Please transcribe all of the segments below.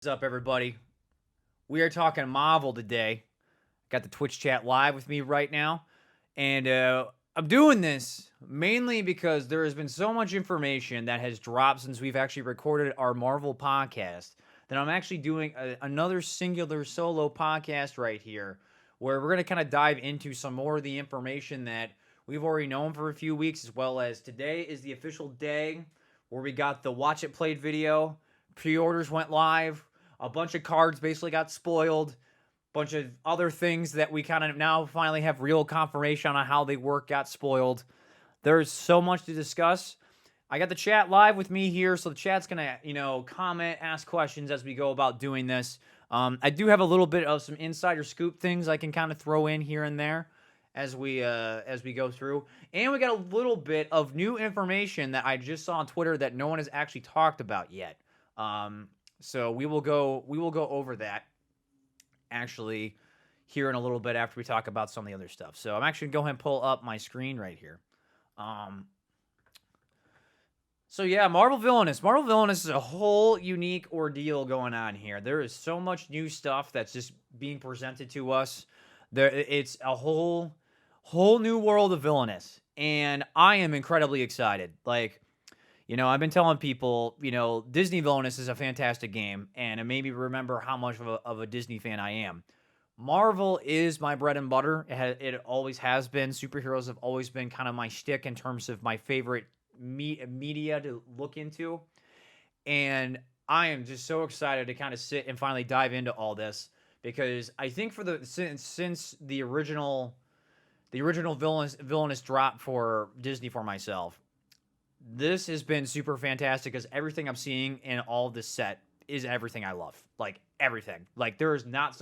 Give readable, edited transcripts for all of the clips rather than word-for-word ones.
What's up, everybody? We are talking Marvel today. Got the Twitch chat live with me right now. And I'm doing this mainly because there has been so much information that has dropped since we've actually recorded our Marvel podcast that I'm actually doing another singular solo podcast right here where we're going to kind of dive into some more of the information that we've already known for a few weeks, as well as today is the official day where we got the Watch It Played video. Pre-orders went live. A bunch of cards basically got spoiled. Bunch of other things that we kind of now finally have real confirmation on how they work got spoiled. There's so much to discuss. I got the chat live with me here, so the chat's gonna, comment, ask questions as we go about doing this. I do have a little bit of some insider scoop things I can kind of throw in here and there as we go through, and we got a little bit of new information that I just saw on Twitter that no one has actually talked about yet. So we will go over that actually here in a little bit after we talk about some of the other stuff. So I'm actually going to go ahead and pull up my screen right here. So yeah, Marvel Villainous. Marvel Villainous is a whole unique ordeal going on here. There is so much new stuff that's just being presented to us. It's a whole new world of Villainous, and I am incredibly excited. I've been telling people, Disney Villainous is a fantastic game, and it made me remember how much of a Disney fan I am. Marvel is my bread and butter. It always has been. Superheroes have always been kind of my shtick in terms of my favorite media to look into. And I am just so excited to kind of sit and finally dive into all this, because I think since the original villainous drop for Disney for myself, this has been super fantastic because everything I'm seeing in all of this set is everything I love. Like, everything. Like, there is not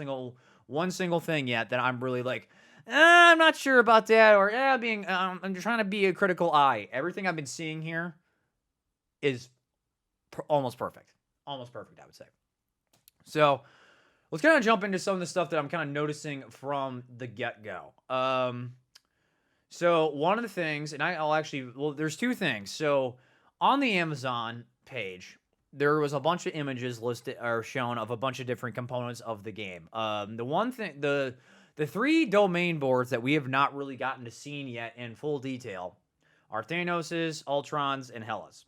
one single thing yet that I'm really like, I'm not sure about that, or I'm trying to be a critical eye. Everything I've been seeing here is almost perfect. Almost perfect, I would say. So, let's kind of jump into some of the stuff that I'm kind of noticing from the get-go. So one of the things, and there's two things. So on the Amazon page, there was a bunch of images listed or shown of a bunch of different components of the game. The one thing, the three domain boards that we have not really gotten to see yet in full detail are Thanos's, Ultron's, and Hela's.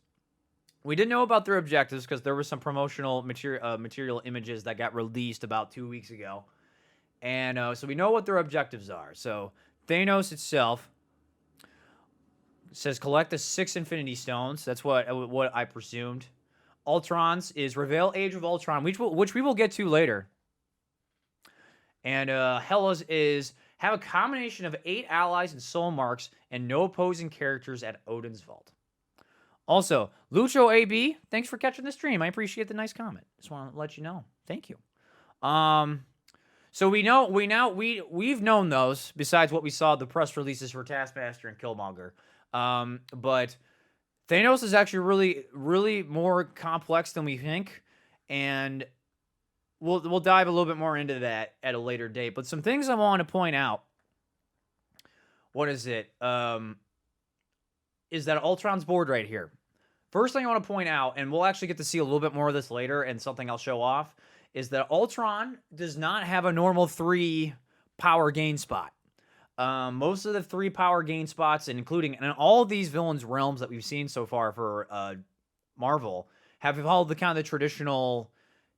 We didn't know about their objectives because there was some promotional material images that got released about 2 weeks ago. And so we know what their objectives are. So Thanos itself says collect the 6 Infinity Stones. That's what I presumed. Ultron's is reveal Age of Ultron, which we will get to later. And Hela's is have a combination of 8 allies and soul marks and no opposing characters at Odin's Vault. Also, Lucho AB, thanks for catching the stream. I appreciate the nice comment. Just want to let you know. Thank you. So we've known those besides what we saw the press releases for Taskmaster and Killmonger. But Thanos is actually really, really more complex than we think, and we'll dive a little bit more into that at a later date. But some things I want to point out. What is it? Is that Ultron's board right here? First thing I want to point out, and we'll actually get to see a little bit more of this later, and something I'll show off, is that Ultron does not have a normal 3 power gain spot. Most of the 3 power gain spots, and all of these villains' realms that we've seen so far for Marvel, have followed the kind of the traditional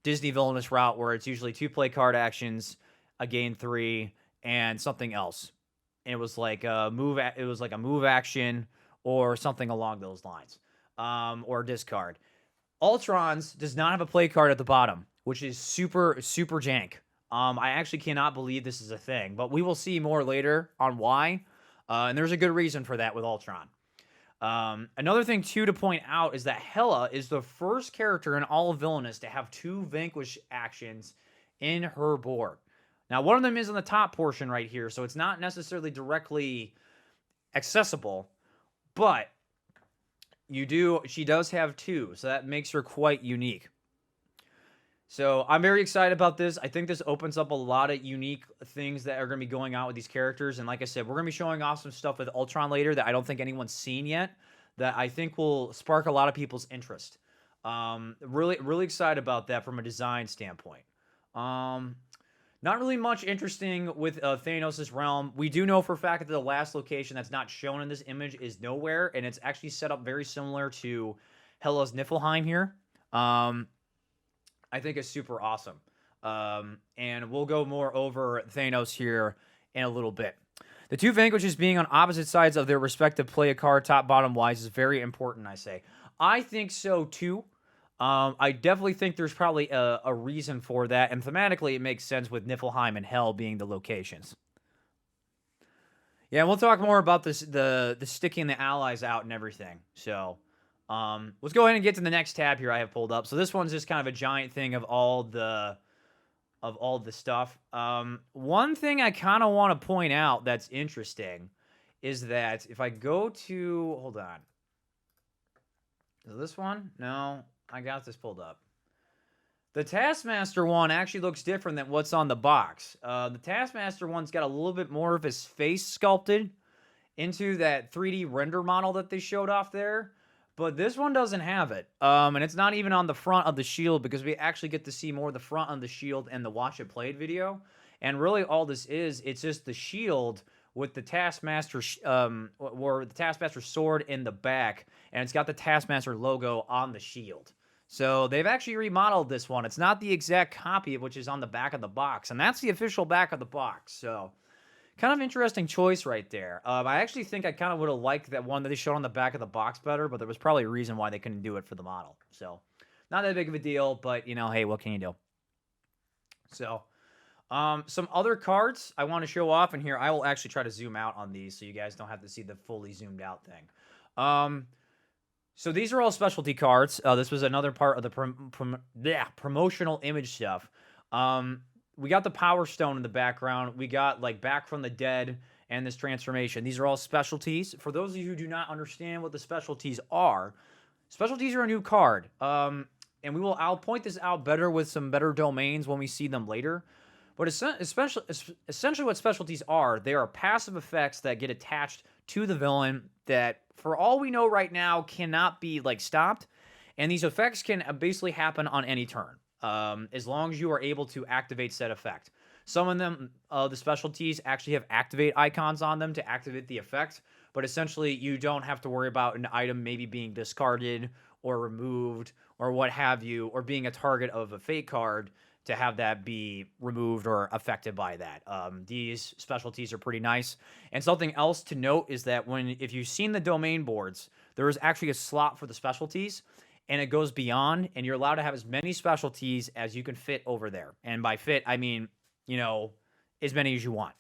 Disney villainous route, where it's usually 2 play card actions, a gain 3, and something else. And it was like a move action or something along those lines, or discard. Ultron's does not have a play card at the bottom, which is super, super jank. I actually cannot believe this is a thing, but we will see more later on why. And there's a good reason for that with Ultron. Another thing, too, to point out is that Hela is the first character in all of Villainous to have 2 Vanquish actions in her board. Now, one of them is on the top portion right here, so it's not necessarily directly accessible, but she does have 2, so that makes her quite unique. So I'm very excited about this. I think this opens up a lot of unique things that are going to be going on with these characters. And like I said, we're going to be showing off some stuff with Ultron later that I don't think anyone's seen yet, that I think will spark a lot of people's interest. Really excited about that from a design standpoint. Um, Not really much interesting with Thanos' realm. We do know for a fact that the last location that's not shown in this image is nowhere, and it's actually set up very similar to Hela's Niflheim here. Um, I think it's super awesome. And we'll go more over Thanos here in a little bit. The two vanquishes being on opposite sides of their respective play a card top bottom wise is very important, I say. I think so too. I definitely think there's probably a reason for that, and thematically it makes sense with Niflheim and Hell being the locations. Yeah, and we'll talk more about this the sticking the allies out and everything. So let's go ahead and get to the next tab here I have pulled up. So this one's just kind of a giant thing of all the stuff. One thing I kind of want to point out that's interesting is that if I go to hold on. Is this one? No. I got this pulled up. The Taskmaster one actually looks different than what's on the box. The Taskmaster one's got a little bit more of his face sculpted into that 3D render model that they showed off there. But this one doesn't have it. And it's not even on the front of the shield because we actually get to see more of the front of the shield in the Watch It Played video. And really all this is, it's just the shield with the Taskmaster, or the Taskmaster sword in the back. And it's got the Taskmaster logo on the shield. So they've actually remodeled this one. It's not the exact copy of which is on the back of the box. And that's the official back of the box. So kind of interesting choice right there. I actually think I kind of would have liked that one that they showed on the back of the box better, but there was probably a reason why they couldn't do it for the model. So not that big of a deal, but, you know, hey, what can you do? So some other cards I want to show off in here. I will actually try to zoom out on these so you guys don't have to see the fully zoomed out thing. So these are all specialty cards. This was another part of the promotional image stuff. We got the Power Stone in the background. We got like Back from the Dead and this transformation. These are all specialties. For those of you who do not understand what the specialties are a new card. And I'll point this out better with some better domains when we see them later. But essentially what specialties are, they are passive effects that get attached to the villain that, for all we know right now, cannot be like stopped. And these effects can basically happen on any turn, as long as you are able to activate said effect. Some of them, the specialties actually have activate icons on them to activate the effect, but essentially you don't have to worry about an item maybe being discarded or removed or what have you, or being a target of a fate card to have that be removed or affected by that. These specialties are pretty nice. And something else to note is that if you've seen the domain boards, there is actually a slot for the specialties, and it goes beyond, and you're allowed to have as many specialties as you can fit over there. And by fit, I mean, you know, as many as you want.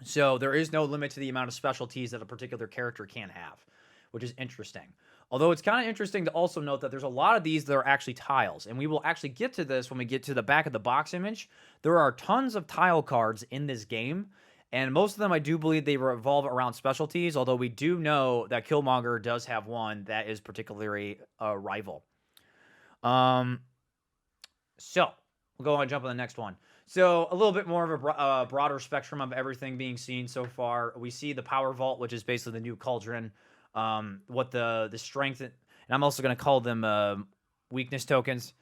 So there is no limit to the amount of specialties that a particular character can have, which is interesting. Although it's kind of interesting to also note that there's a lot of these that are actually tiles, and we will actually get to this when we get to the back of the box image. There are tons of tile cards in this game, and most of them I do believe they revolve around specialties, although we do know that Killmonger does have one that is particularly a rival. So we'll go on and jump on the next one. So a little bit more of a broader spectrum of everything being seen so far. We see the Power Vault, which is basically the new cauldron. What the strength, and I'm also going to call them weakness tokens.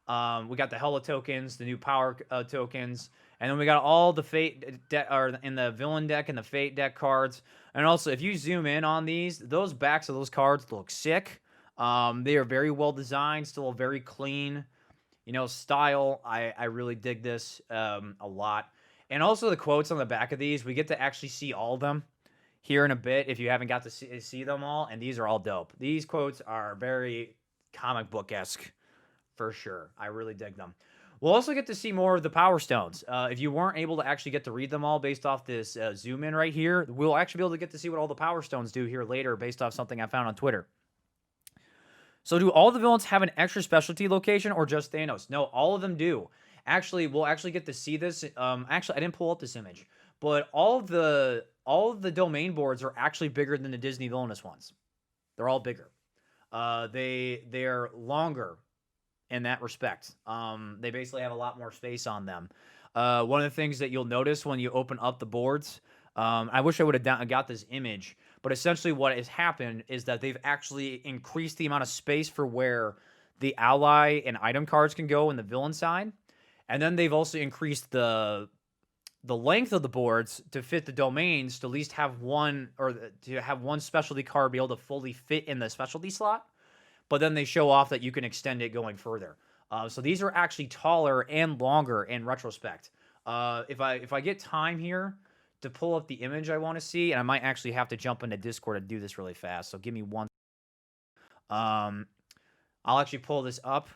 We got the Hela tokens, the new power tokens, and then we got all the fate deck, or in the villain deck and the fate deck cards. And also, if you zoom in on those backs of those cards look sick. They are very well designed, still a very clean, style. I really dig this a lot. And also the quotes on the back of these, we get to actually see all of them here in a bit if you haven't got to see them all, and these are all dope. These quotes are very comic book-esque for sure. I really dig them. We'll also get to see more of the Power Stones. If you weren't able to actually get to read them all based off this zoom in right here, we'll actually be able to get to see what all the Power Stones do here later based off something I found on Twitter. So do all the villains have an extra specialty location or just Thanos? No, all of them do. Actually, we'll actually get to see this. Actually, I didn't pull up this image, but all of the domain boards are actually bigger than the Disney Villainous ones. They're all bigger. They're longer in that respect. They basically have a lot more space on them. One of the things that you'll notice when you open up the boards, I wish I would have got this image, but essentially what has happened is that they've actually increased the amount of space for where the ally and item cards can go in the villain side. And then they've also increased the length of the boards to fit the domains to at least have one, or to have one specialty card be able to fully fit in the specialty slot. But then they show off that you can extend it going further. So these are actually taller and longer in retrospect. If I get time here to pull up the image I want to see, and I might actually have to jump into Discord to do this really fast. So give me one. I'll actually pull this up.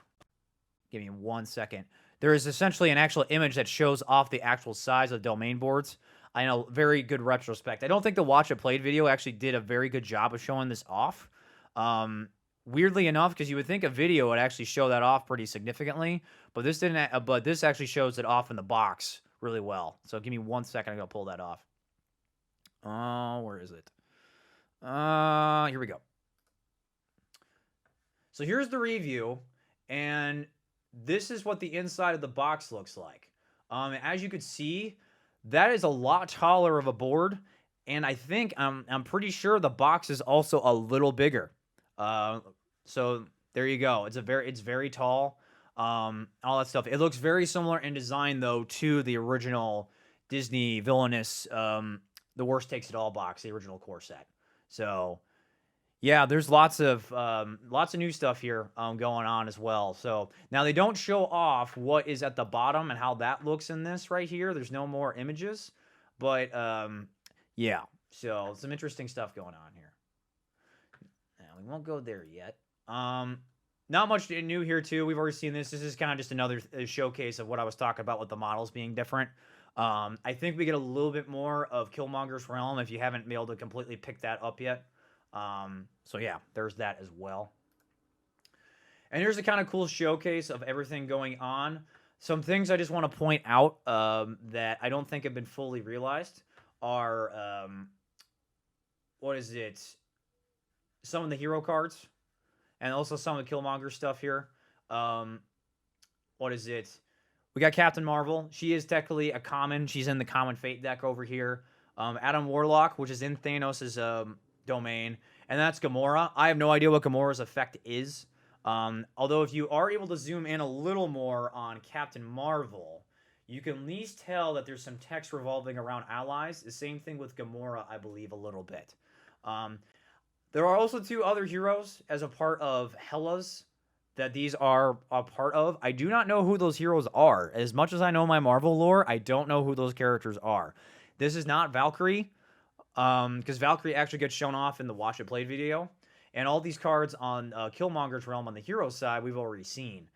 Give me 1 second. There is essentially an actual image that shows off the actual size of domain boards. I know, very good retrospect. I don't think the Watch It Played video actually did a very good job of showing this off. Weirdly enough, because you would think a video would actually show that off pretty significantly, but this didn't. But this actually shows it off in the box really well. So give me 1 second. I'm gonna pull that off. Oh, where is it? Here we go. So here's the review, and this is what the inside of the box looks like. As you could see, that is a lot taller of a board, and I think I'm pretty sure the box is also a little bigger. So there you go. It's very tall. All that stuff. It looks very similar in design though to the original Disney villainous The Worst Takes It All box, the original core set. So yeah, there's lots of new stuff here going on as well. So now they don't show off what is at the bottom and how that looks in this right here. There's no more images, but yeah. So some interesting stuff going on here. Now we won't go there yet. Not much new here too. We've already seen this. This is kind of just another showcase of what I was talking about with the models being different. I think we get a little bit more of Killmonger's Realm if you haven't been able to completely pick that up yet. So yeah, there's that as well. And here's a kind of cool showcase of everything going on. Some things I just want to point out that I don't think have been fully realized are, what is it? Some of the hero cards, and also some of the Killmonger stuff here. What is it? We got Captain Marvel. She is technically a common. She's in the Common Fate deck over here. Adam Warlock, which is in Thanos' domain, and that's Gamora. I have no idea what Gamora's effect is. Although if you are able to zoom in a little more on Captain Marvel, you can at least tell that there's some text revolving around allies. The same thing with Gamora, I believe, a little bit. There are also two other heroes as a part of Hela's that these are a part of. I do not know who those heroes are. As much as I know my Marvel lore, I don't know who those characters are. This is not Valkyrie, because Valkyrie actually gets shown off in the Watch It Played video. And all these cards on Killmonger's Realm on the hero side, we've already seen.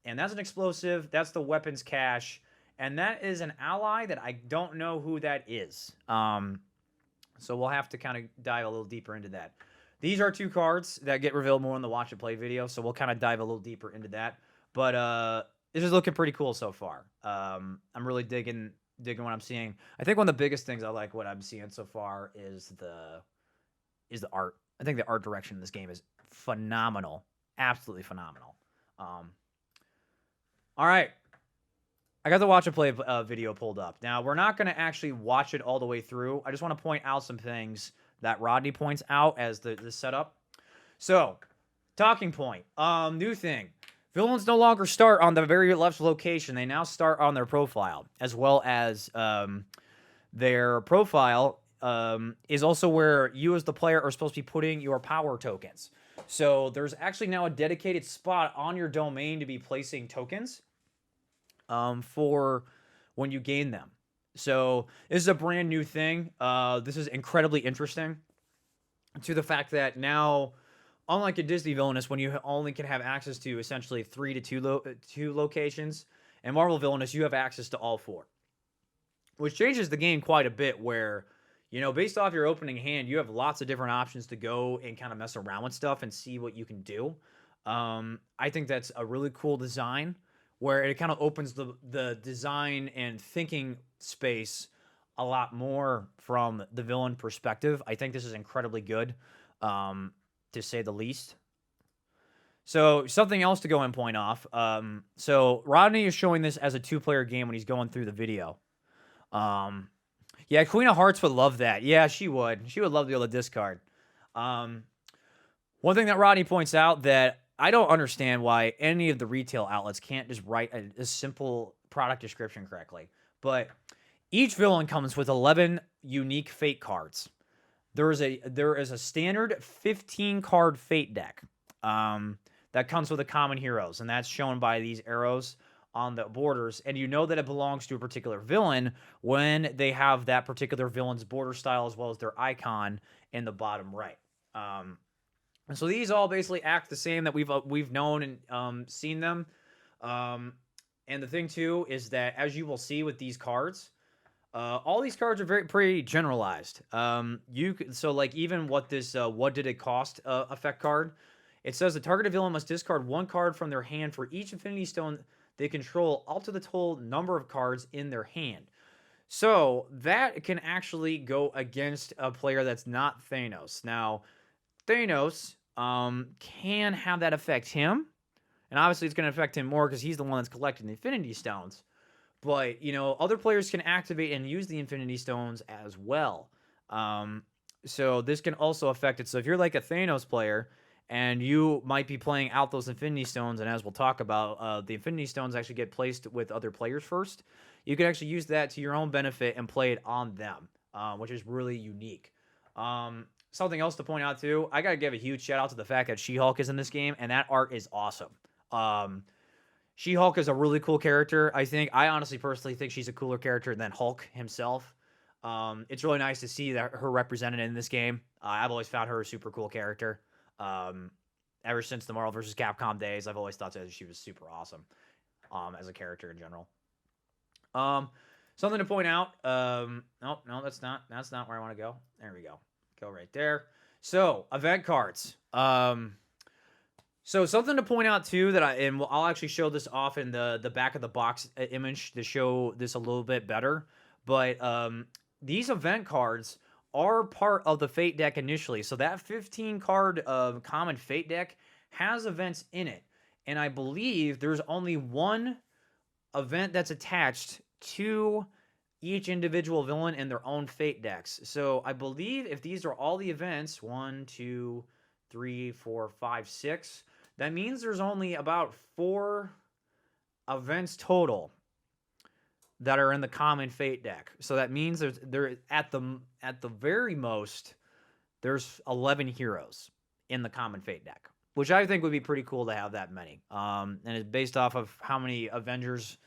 And that's an explosive. That's the weapons cache. And that is an ally that I don't know who that is. So we'll have to kind of dive a little deeper into that. These are two cards that get revealed more in the Watch It Play video, so we'll kind of dive a little deeper into that. But this is looking pretty cool so far. I'm really digging what I'm seeing. I think one of the biggest things I like what I'm seeing so far is the art. I think the art direction in this game is phenomenal. Absolutely phenomenal. All right. I got the Watch It Play video pulled up. Now, we're not going to actually watch it all the way through. I just want to point out some things that Rodney points out as the setup. So, talking point. New thing. Villains no longer start on the very left location. They now start on their profile, as well as their profile is also where you as the player are supposed to be putting your power tokens. So, there's actually now a dedicated spot on your domain to be placing tokens for when you gain them. So this is a brand new thing. This is incredibly interesting to the fact that now, unlike a Disney Villainous, when you only can have access to essentially 3 to 2 locations, and Marvel Villainous, you have access to all 4. Which changes the game quite a bit where, you know, based off your opening hand, you have lots of different options to go and kind of mess around with stuff and see what you can do. I think that's a really cool design, where it kind of opens the design and thinking space a lot more from the villain perspective. I think this is incredibly good, to say the least. So something else to go and point off. So Rodney is showing this as a 2-player game when he's going through the video. Yeah, Queen of Hearts would love that. Yeah, she would. She would love to be able to discard. One thing that Rodney points out that I don't understand why any of the retail outlets can't just write a simple product description correctly. But each villain comes with 11 unique fate cards. There is a standard 15 card fate deck that comes with the common heroes, and that's shown by these arrows on the borders. And you know that it belongs to a particular villain when they have that particular villain's border style as well as their icon in the bottom right. And so these all basically act the same that we've known and seen them. And the thing too is that, as you will see with these cards, all these cards are pretty generalized. So like even what this what did it cost effect card? It says the targeted villain must discard one card from their hand for each Infinity Stone they control, up to the total number of cards in their hand. So that can actually go against a player that's not Thanos. Now, Thanos can have that affect him, and obviously it's going to affect him more because he's the one that's collecting the Infinity Stones. But, you know, other players can activate and use the Infinity Stones as well. So this can also affect it. So if you're like a Thanos player and you might be playing out those Infinity Stones, and as we'll talk about, the Infinity Stones actually get placed with other players first, you can actually use that to your own benefit and play it on them, which is really unique. Something else to point out too, I gotta give a huge shout out to the fact that She-Hulk is in this game, and that art is awesome. She-Hulk is a really cool character. I honestly personally think she's a cooler character than Hulk himself. It's really nice to see that her represented in this game. I've always found her a super cool character. Ever since the Marvel vs. Capcom days, I've always thought that she was super awesome as a character in general. Something to point out. No, that's not where I want to go. There we go. Go right there. So, event cards. So something to point out too that I'll actually show this off in the back of the box image to show this a little bit better. But these event cards are part of the Fate deck initially. So that 15 card common Fate deck has events in it. And I believe there's only one event that's attached to each individual villain in their own Fate decks. So I believe if these are all the events, 1, 2, 3, 4, 5, 6, that means there's only about 4 events total that are in the common Fate deck. So that means there at the very most there's 11 heroes in the common Fate deck, which I think would be pretty cool to have that many. And it's based off of how many Avengers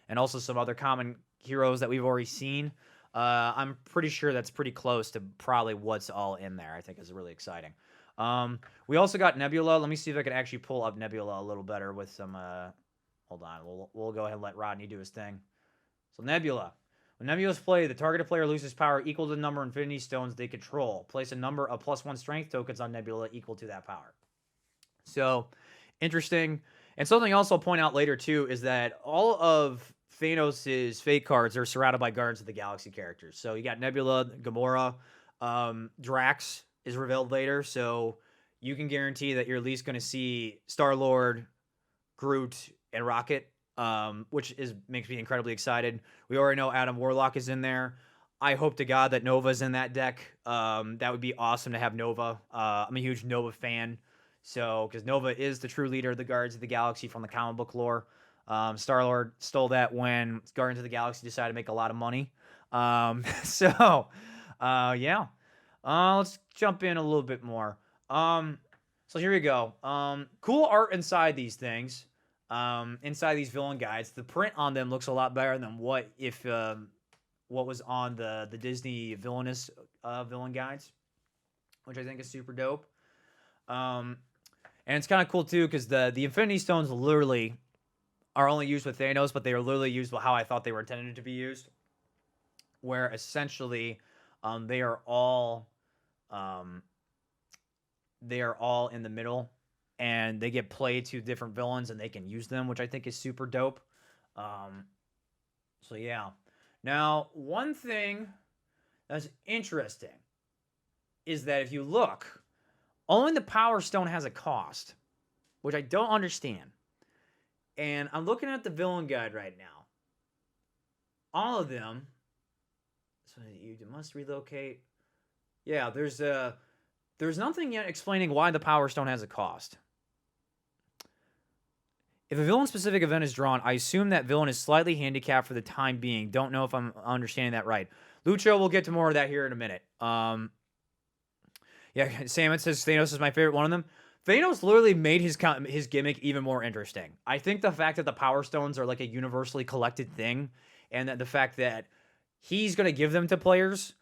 and also some other common heroes that we've already seen. I'm pretty sure that's pretty close to probably what's all in there. I think is really exciting. We also got Nebula. Let me see if I can actually pull up Nebula a little better with some. Hold on. We'll go ahead and let Rodney do his thing. So Nebula. When Nebula's played, the targeted player loses power equal to the number of Infinity Stones they control. Place a number of +1 strength tokens on Nebula equal to that power. So, interesting. And something else I'll point out later, too, is that all of Thanos' Fate cards are surrounded by Guardians of the Galaxy characters. So, you got Nebula, Gamora, Drax is revealed later. So, you can guarantee that you're at least going to see Star-Lord, Groot, and Rocket, which makes me incredibly excited. We already know Adam Warlock is in there. I hope to God that Nova's in that deck. That would be awesome to have Nova. I'm a huge Nova fan. So, because Nova is the true leader of the Guardians of the Galaxy from the comic book lore. Star-Lord stole that when Guardians of the Galaxy decided to make a lot of money. Yeah. Let's jump in a little bit more. So here we go. Cool art inside these things. Inside these villain guides. The print on them looks a lot better than what was on the Disney villainous villain guides, which I think is super dope. And it's kind of cool too because the Infinity Stones literally are only used with Thanos, but they are literally used how I thought they were intended to be used, where essentially they are all in the middle, and they get played to different villains, and they can use them, which I think is super dope. So yeah. Now, one thing that's interesting is that if you look, only the Power Stone has a cost, which I don't understand. And I'm looking at the villain guide right now. All of them. So you must relocate. Yeah, there's nothing yet explaining why the Power Stone has a cost. If a villain-specific event is drawn, I assume that villain is slightly handicapped for the time being. Don't know if I'm understanding that right. Lucho, we'll get to more of that here in a minute. Yeah, Salmon says Thanos is my favorite one of them. Thanos literally made his gimmick even more interesting. I think the fact that the Power Stones are like a universally collected thing, and that the fact that he's going to give them to players,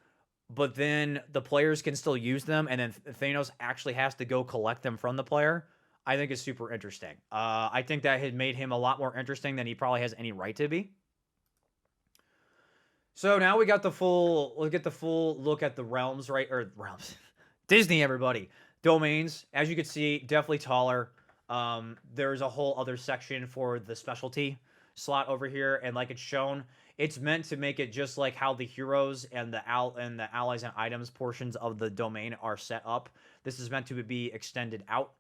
but then the players can still use them, and then Thanos actually has to go collect them from the player, I think is super interesting. I think that had made him a lot more interesting than he probably has any right to be. So now we got the full, we'll get the full look at the realms, right? Or realms. Disney, everybody. Domains, as you can see, definitely taller. There's a whole other section for the specialty slot over here, and like it's shown, it's meant to make it just like how the heroes and the allies and items portions of the domain are set up. This is meant to be extended out.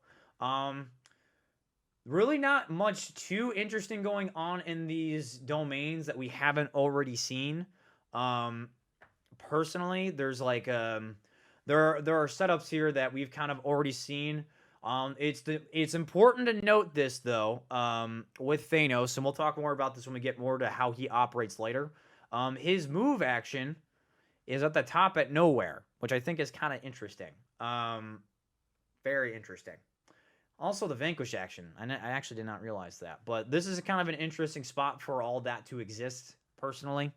Really not much too interesting going on in these domains that we haven't already seen. Personally, there's like there are setups here that we've kind of already seen. It's important to note this though, with Thanos, and we'll talk more about this when we get more to how he operates later. His move action is at the top at nowhere, which I think is kind of interesting. Very interesting. Also, the Vanquish action. I actually did not realize that, but this is kind of an interesting spot for all that to exist, personally.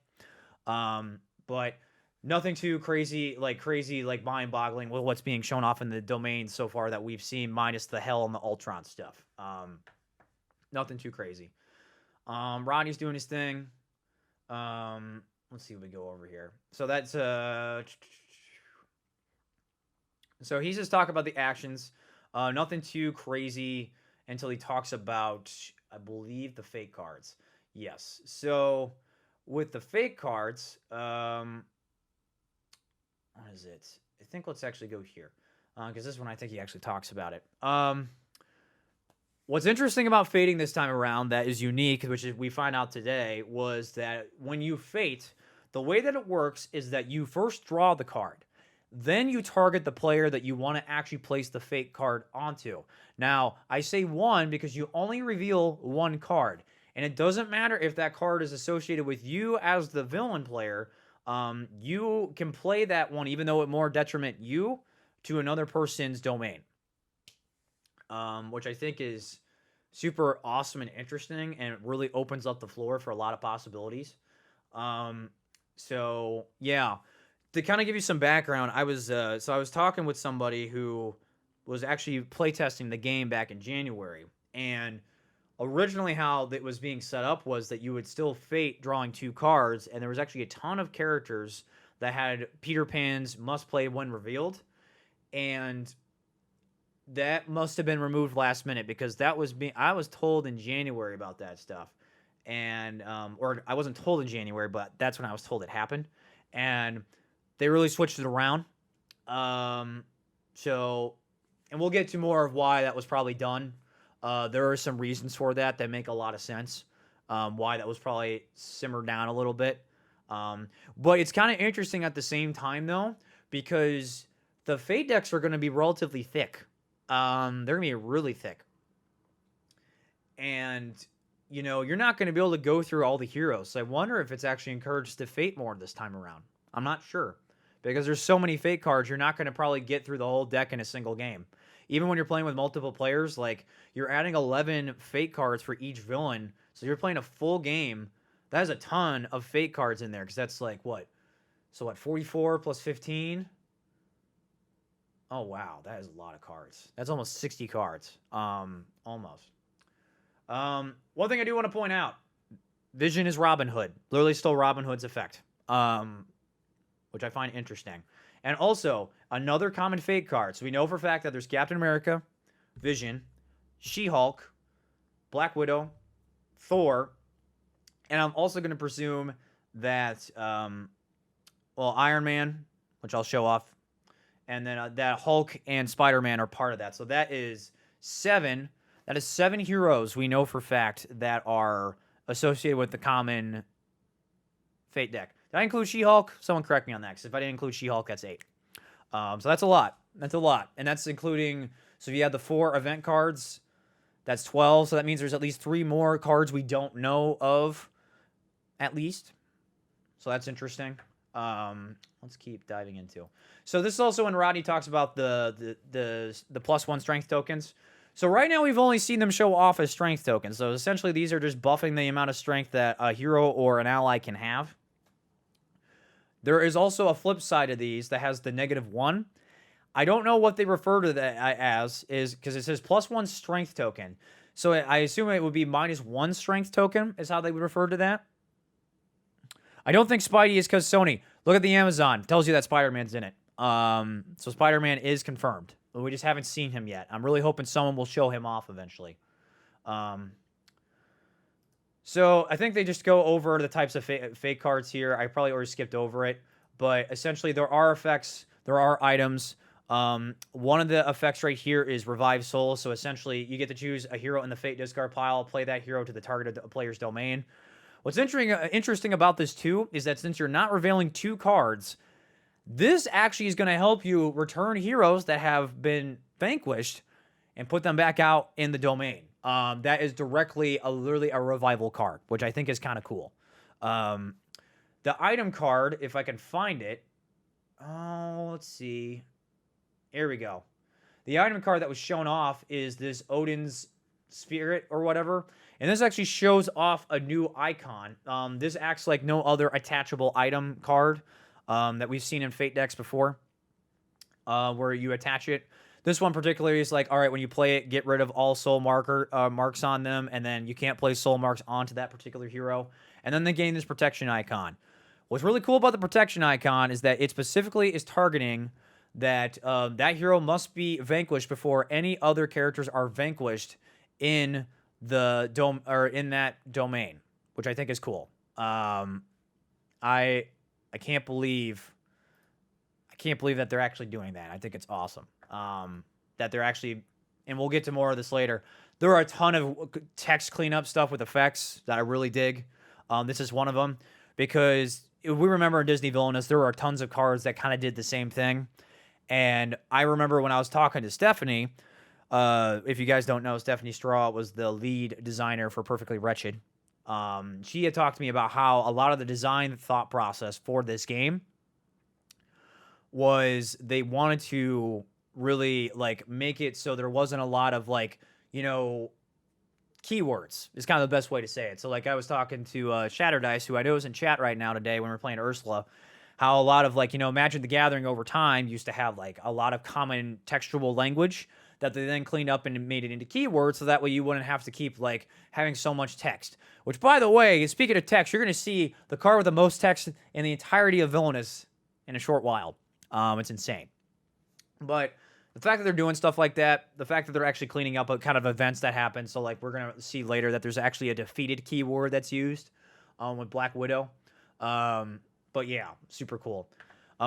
But nothing too crazy, like mind-boggling with what's being shown off in the domain so far that we've seen, minus the Hell and the Ultron stuff. Nothing too crazy. Rodney's doing his thing. Let's see what we go over here. So that's so he's just talking about the actions. Nothing too crazy until he talks about, I believe, the fake cards. Yes. So with the fake cards, what is it? I think let's actually go here, because this one I think he actually talks about it. What's interesting about fating this time around that is unique, which we find out today, was that when you fate, the way that it works is that you first draw the card. Then you target the player that you want to actually place the fake card onto. Now, I say one because you only reveal one card. And it doesn't matter if that card is associated with you as the villain player. You can play that one, even though it more detriment you, to another person's domain. Which I think is super awesome and interesting, and it really opens up the floor for a lot of possibilities. So, yeah. To kind of give you some background, I was talking with somebody who was actually playtesting the game back in January, and originally how it was being set up was that you would still fate drawing two cards, and there was actually a ton of characters that had Peter Pan's must play when revealed, and that must have been removed last minute because I was told in January about that stuff, and or I wasn't told in January, but that's when I was told it happened, and they really switched it around. So, and we'll get to more of why that was probably done. There are some reasons for that make a lot of sense. Why that was probably simmered down a little bit. But it's kind of interesting at the same time, though, because the Fate decks are going to be relatively thick. They're going to be really thick. And, you know, you're not going to be able to go through all the heroes. So I wonder if it's actually encouraged to Fate more this time around. I'm not sure. Because there's so many Fate cards, you're not going to probably get through the whole deck in a single game. Even when you're playing with multiple players, like, you're adding 11 Fate cards for each villain. So you're playing a full game. That is a ton of Fate cards in there. Because that's like, what? So what, 44 plus 15? Oh, wow. That is a lot of cards. That's almost 60 cards. Almost. One thing I do want to point out. Vision is Robin Hood. Literally stole Robin Hood's effect. Which I find interesting. And also, another common Fate card. So we know for a fact that there's Captain America, Vision, She-Hulk, Black Widow, Thor, and I'm also going to presume that, Iron Man, which I'll show off, and then that Hulk and Spider-Man are part of that. So that is 7. That is 7 heroes we know for fact that are associated with the common Fate deck. Did I include She-Hulk? Someone correct me on that, because if I didn't include She-Hulk, that's 8. So that's a lot. That's a lot. And that's including, so if you have the 4 event cards, That's 12, so that means there's at least 3 more cards we don't know of, at least. So that's interesting. Let's keep diving into. So this is also when Rodney talks about the +1 strength tokens. So right now we've only seen them show off as strength tokens. So essentially these are just buffing the amount of strength that a hero or an ally can have. There is also a flip side of these that has the -1. I don't know what they refer to that as, is because it says +1 strength token. So I assume it would be -1 strength token is how they would refer to that. I don't think Spidey is because Sony. Look at the Amazon. It tells you that Spider-Man's in it. So Spider-Man is confirmed. But we just haven't seen him yet. I'm really hoping someone will show him off eventually. So I think they just go over the types of fake cards here. I probably already skipped over it. But essentially there are effects. There are items. One of the effects right here is Revive Soul. So essentially you get to choose a hero in the Fate discard pile. Play that hero to the targeted player's domain. What's interesting about this, too, is that since you're not revealing 2 cards, this actually is going to help you return heroes that have been vanquished and put them back out in the domain. That is directly, literally a revival card, which I think is kind of cool. The item card, if I can find it. Oh, let's see. Here we go. The item card that was shown off is this Odin's Spirit or whatever. And this actually shows off a new icon. This acts like no other attachable item card that we've seen in Fate decks before, where you attach it. This one particularly is like, all right, when you play it, get rid of all soul marks on them, and then you can't place soul marks onto that particular hero. And then they gain this protection icon. What's really cool about the protection icon is that it specifically is targeting that that hero must be vanquished before any other characters are vanquished in the in that domain, which I think is cool. I can't believe that they're actually doing that. I think it's awesome. That they're actually, and we'll get to more of this later. There are a ton of text cleanup stuff with effects that I really dig. This is one of them because if we remember in Disney Villainous, there were tons of cards that kind of did the same thing. And I remember when I was talking to Stephanie. If you guys don't know, Stephanie Straw was the lead designer for Perfectly Wretched. She had talked to me about how a lot of the design thought process for this game was they wanted to really like make it so there wasn't a lot of like, you know, keywords is kind of the best way to say it. So like I was talking to Shatterdice, who I know is in chat right now today when we're playing Ursula, how a lot of like, you know, Magic the Gathering over time used to have like a lot of common textual language that they then cleaned up and made it into keywords, so that way you wouldn't have to keep like having so much text. Which, by the way, speaking of text, you're going to see the card with the most text in the entirety of Villainous in a short while. It's insane. But the fact that they're doing stuff like that, the fact that they're actually cleaning up kind of events that happen, so like we're going to see later that there's actually a defeated keyword that's used with Black Widow. But yeah, super cool.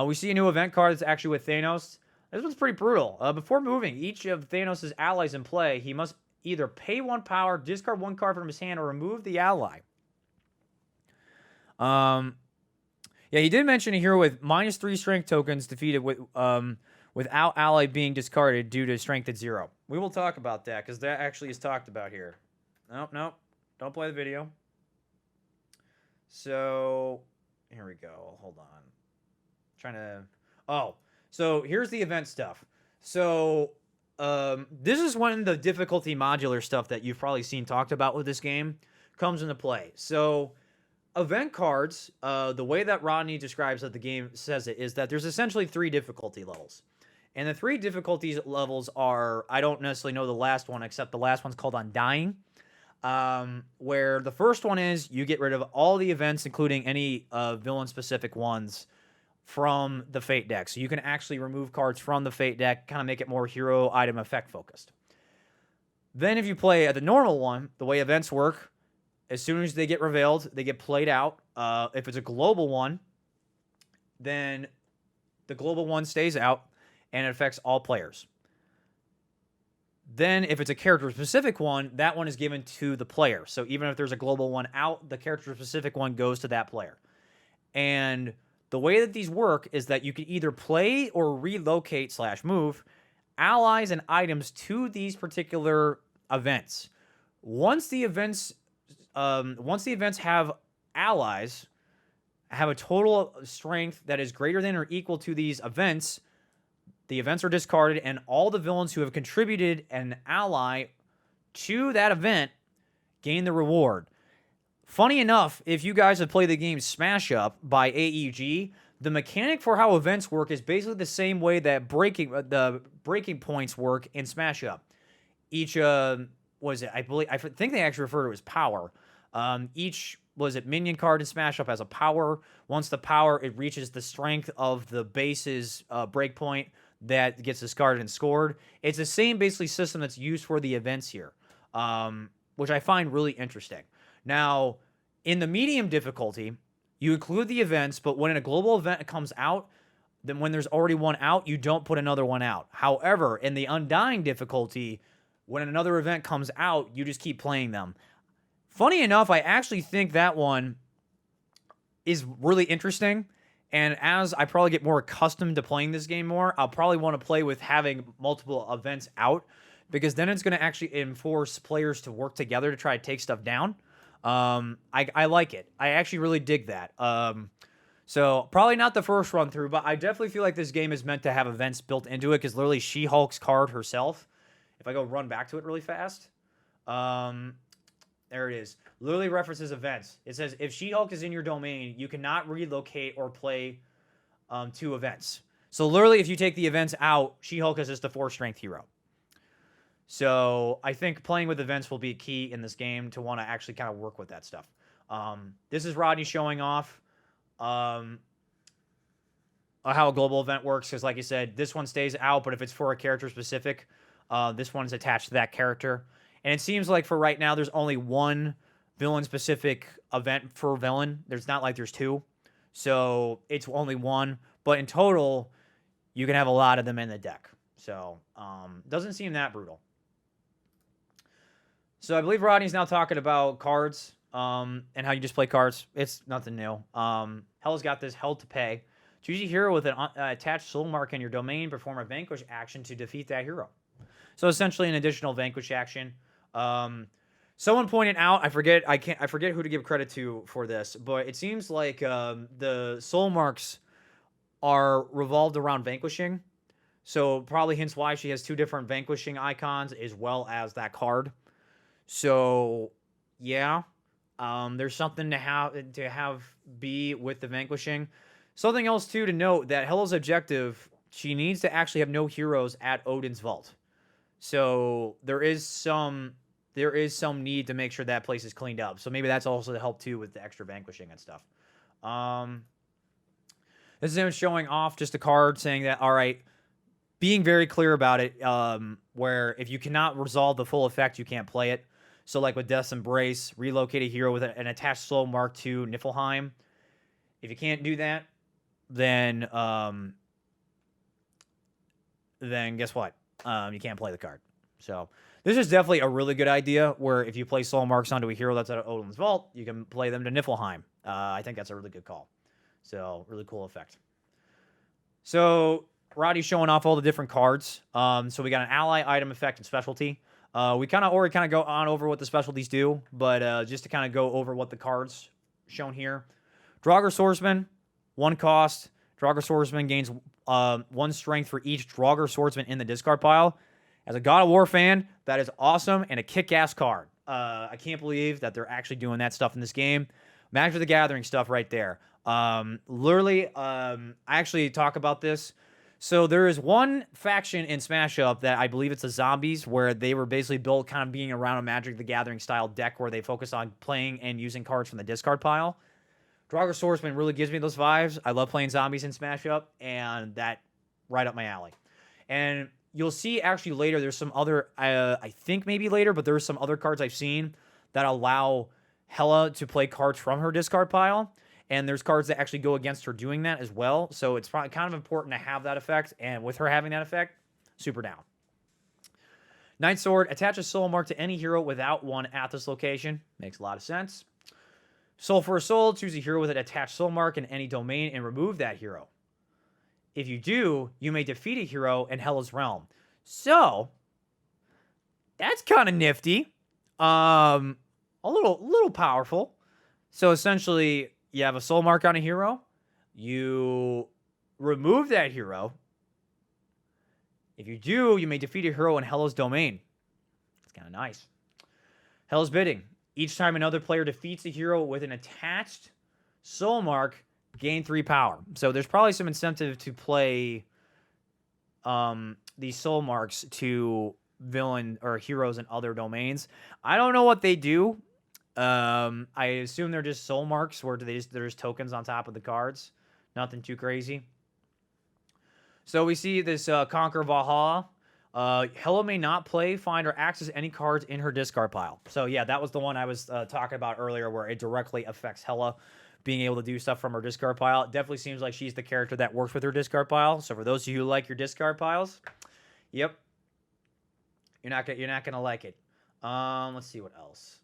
We see a new event card that's actually with Thanos. This one's pretty brutal. Before moving each of Thanos' allies in play, he must either pay 1 power, discard 1 card from his hand, or remove the ally. Yeah, he did mention a hero with -3 strength tokens defeated without ally being discarded due to strength at 0. We will talk about that, because that actually is talked about here. Nope. Don't play the video. So, here we go. Hold on. So here's the event stuff. So this is when the difficulty modular stuff that you've probably seen talked about with this game comes into play. So event cards, the way that Rodney describes that the game says it is that there's essentially 3 difficulty levels. And the 3 difficulty levels are, I don't necessarily know the last one, except the last one's called Undying. Where the first one is you get rid of all the events, including any villain-specific ones, from the Fate deck. So you can actually remove cards from the Fate deck, kind of make it more hero item effect focused. Then if you play at the normal one, the way events work, as soon as they get revealed, they get played out. If it's a global one, then the global one stays out and it affects all players. Then if it's a character-specific one, that one is given to the player. So even if there's a global one out, the character-specific one goes to that player. And the way that these work is that you can either play or relocate /move allies and items to these particular events. Once the events have allies, have a total strength that is greater than or equal to these events, the events are discarded, and all the villains who have contributed an ally to that event gain the reward. Funny enough, if you guys have played the game Smash Up by AEG, the mechanic for how events work is basically the same way that the breaking points work in Smash Up. Each I think they actually refer to it as power. Each minion card in Smash Up has a power. Once the power, it reaches the strength of the base's breakpoint, that gets discarded and scored. It's the same basically system that's used for the events here, which I find really interesting. Now, in the medium difficulty, you include the events, but when a global event comes out, then when there's already one out, you don't put another one out. However, in the Undying difficulty, when another event comes out, you just keep playing them. Funny enough, I actually think that one is really interesting. And as I probably get more accustomed to playing this game more, I'll probably want to play with having multiple events out, because then it's going to actually enforce players to work together to try to take stuff down. I like it. I actually really dig that. So probably not the first run through, but I definitely feel like this game is meant to have events built into it, because literally She-Hulk's card herself, if I go run back to it really fast, there it is. Literally references events. It says, if She-Hulk is in your domain, you cannot relocate or play 2 events. So literally, if you take the events out, She-Hulk is just a 4-strength hero. So I think playing with events will be key in this game to want to actually kind of work with that stuff. This is Rodney showing off how a global event works, because like you said, this one stays out, but if it's for a character specific, this one's attached to that character. And it seems like for right now, there's only one villain-specific event for villain. There's not like there's 2. So it's only one. But in total, you can have a lot of them in the deck. So doesn't seem that brutal. So I believe Rodney's now talking about cards and how you just play cards. It's nothing new. Hell's got this Hell to Pay. Choose a hero with an attached soul mark in your domain. Perform a vanquish action to defeat that hero. So essentially an additional vanquish action. Someone pointed out, I forget who to give credit to for this, but it seems like the soul marks are revolved around vanquishing. So probably hence why she has 2 different vanquishing icons as well as that card. So yeah, there's something to have be with the vanquishing. Something else too to note, that Hela's objective, she needs to actually have no heroes at Odin's Vault. So there is some need to make sure that place is cleaned up. So maybe that's also to help too with the extra vanquishing and stuff. This is him showing off just a card saying that, all right, being very clear about it, where if you cannot resolve the full effect, you can't play it. So like with Death's Embrace, relocate a hero with an attached soul mark to Niflheim. If you can't do that, then guess what? You can't play the card. So this is definitely a really good idea, where if you play soul marks onto a hero that's at Odin's Vault, you can play them to Niflheim. I think that's a really good call. So really cool effect. So Roddy's showing off all the different cards. So we got an ally, item, effect, and specialty. We kind of already go on over what the specialties do, but just to kind of go over what the cards shown here. Draugr Swordsman, 1 cost. Draugr Swordsman gains 1 strength for each Draugr Swordsman in the discard pile. As a God of War fan, that is awesome and a kick-ass card. I can't believe that they're actually doing that stuff in this game. Magic the Gathering stuff right there. Literally, I actually talk about this. So there is one faction in Smash Up that I believe it's the Zombies, where they were basically built kind of being around a Magic the Gathering style deck where they focus on playing and using cards from the discard pile. Draugr Swordsman really gives me those vibes. I love playing Zombies in Smash Up, and that right up my alley. And you'll see actually later, there's some other, I think maybe later, but there's some other cards I've seen that allow Hela to play cards from her discard pile. And there's cards that actually go against her doing that as well. So it's probably kind of important to have that effect. And with her having that effect, super down. Night Sword, attach a soul mark to any hero without one at this location. Makes a lot of sense. Soul for a Soul, choose a hero with an attached soul mark in any domain and remove that hero. If you do, you may defeat a hero in Hela's realm. So, That's kind of nifty. A little powerful. So essentially, you have a soul mark on a hero. You remove that hero. If you do, you may defeat a hero in Hello's domain. It's kind of nice. Hell's Bidding. Each time another player defeats a hero with an attached soul mark, gain 3 power. So there's probably some incentive to play these soul marks to villain or heroes in other domains. I don't know what they do. I assume they're just soul marks where there's tokens on top of the cards. Nothing too crazy. So we see this Conquer Valhalla. Hela may not play, find, or access any cards in her discard pile. So yeah, that was the one I was talking about earlier where it directly affects Hela being able to do stuff from her discard pile. It definitely seems like she's the character that works with her discard pile. So for those of you who like your discard piles, yep, you're not gonna like it. Let's see what else.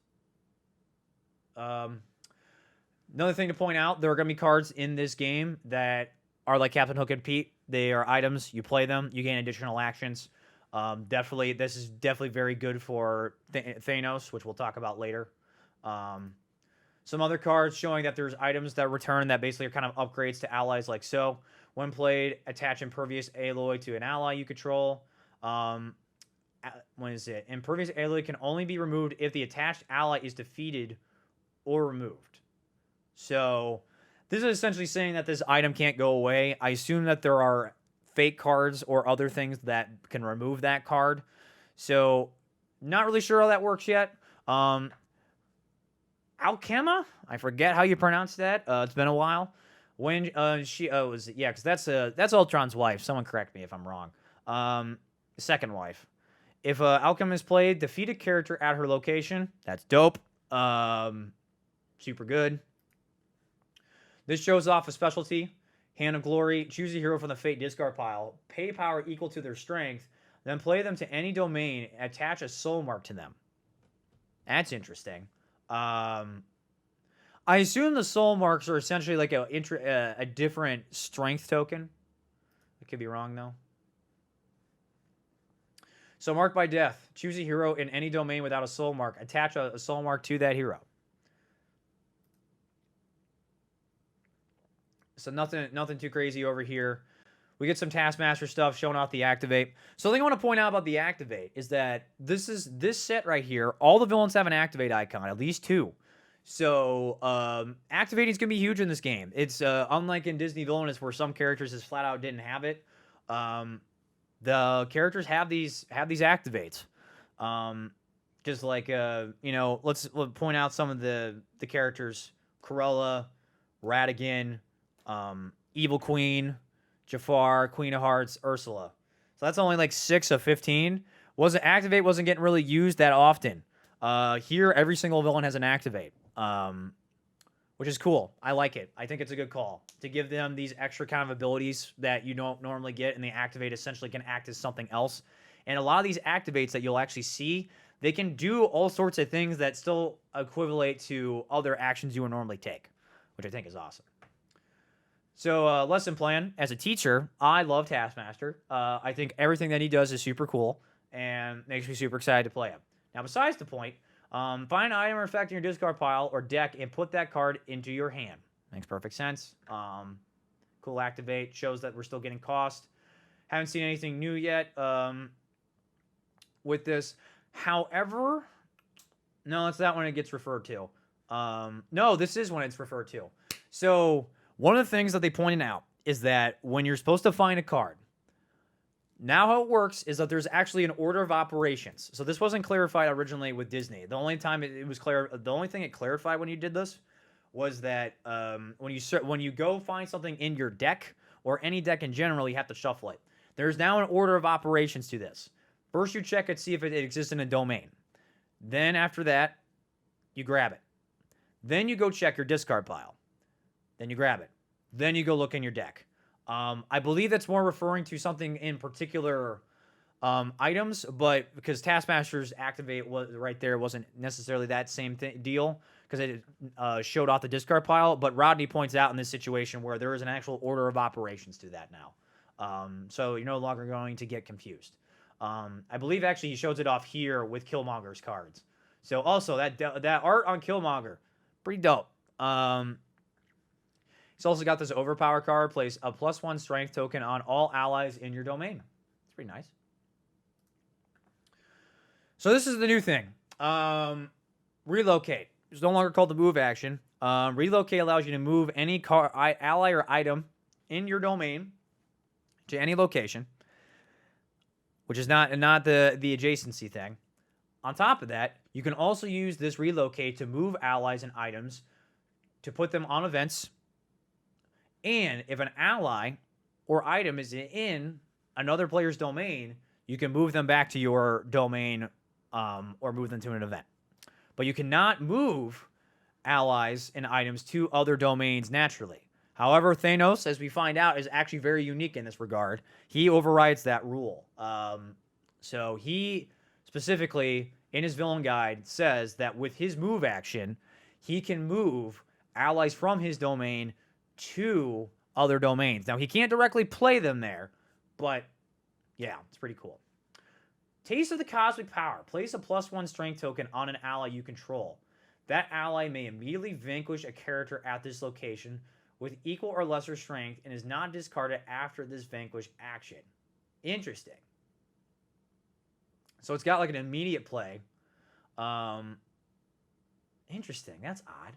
Another thing to point out, there are going to be cards in this game that are like Captain Hook and Pete. They are items. You play them, you gain additional actions. This is definitely very good for Thanos, which we'll talk about later. Some other cards showing that there's items that return that basically are kind of upgrades to allies like so. When played, attach Impervious Alloy to an ally you control. When is it? Impervious Alloy can only be removed if the attached ally is defeated or removed. So this is essentially saying that this item can't go away. I assume that there are fake cards or other things that can remove that card. So not really sure how that works yet. Alchema? I forget how you pronounce that. It's been a while. When because that's Ultron's wife. Someone correct me if I'm wrong. Second wife. If Alchema is played, defeat a character at her location. That's dope. Super good. This shows off a specialty. Hand of Glory. Choose a hero from the Fate discard pile. Pay power equal to their strength. Then play them to any domain. Attach a soul mark to them. That's interesting. I assume the soul marks are essentially like a different strength token. I could be wrong, though. So marked by death. Choose a hero in any domain without a soul mark. Attach a soul mark to that hero. So nothing too crazy over here. We get some Taskmaster stuff showing off the Activate. So the thing I want to point out about the Activate is that this set right here, all the villains have an Activate icon, at least 2. So activating is going to be huge in this game. It's unlike in Disney Villainous where some characters just flat out didn't have it. The characters have these activates. Just like let's point out some of the characters: Cruella, Ratigan, Evil Queen, Jafar, Queen of Hearts, Ursula. So that's only like 6 of 15. Activate wasn't getting really used that often. Here, every single villain has an Activate, which is cool. I like it. I think it's a good call to give them these extra kind of abilities that you don't normally get, and the Activate essentially can act as something else. And a lot of these Activates that you'll actually see, they can do all sorts of things that still equivalent to other actions you would normally take, which I think is awesome. So, lesson plan. As a teacher, I love Taskmaster. I think everything that he does is super cool and makes me super excited to play him. Now, besides the point, find an item or effect in your discard pile or deck and put that card into your hand. Makes perfect sense. Cool Activate. Shows that we're still getting cost. Haven't seen anything new yet with this. However, no, it's that when it gets referred to. No, this is when it's referred to. So one of the things that they pointed out is that when you're supposed to find a card, now how it works is that there's actually an order of operations. So this wasn't clarified originally with Disney. The only time it was clear, the only thing it clarified when you did this was that when you go find something in your deck or any deck in general, you have to shuffle it. There's now an order of operations to this. First, you check it, see if it exists in a domain. Then after that, you grab it. Then you go check your discard pile. Then you grab it. Then you go look in your deck. I believe that's more referring to something in particular items, but because Taskmaster's Activate was right there wasn't necessarily that same deal because it showed off the discard pile. But Rodney points out in this situation where there is an actual order of operations to that now. So you're no longer going to get confused. I believe actually he shows it off here with Killmonger's cards. So also that art on Killmonger, pretty dope. He's also got this overpower card. Place a +1 strength token on all allies in your domain. It's pretty nice. So this is the new thing. Relocate. It's no longer called the move action. Relocate allows you to move any ally or item in your domain to any location, which is not the adjacency thing. On top of that, you can also use this relocate to move allies and items to put them on events. And if an ally or item is in another player's domain, you can move them back to your domain or move them to an event. But you cannot move allies and items to other domains naturally. However, Thanos, as we find out, is actually very unique in this regard. He overrides that rule. So he specifically, in his villain guide, says that with his move action, he can move allies from his domain to other domains. Now, he can't directly play them there, but yeah, it's pretty cool. Taste of the Cosmic Power. Place a +1 strength token on an ally you control. That ally may immediately vanquish a character at this location with equal or lesser strength and is not discarded after this vanquish action. Interesting. So it's got like an immediate play. Interesting. That's odd.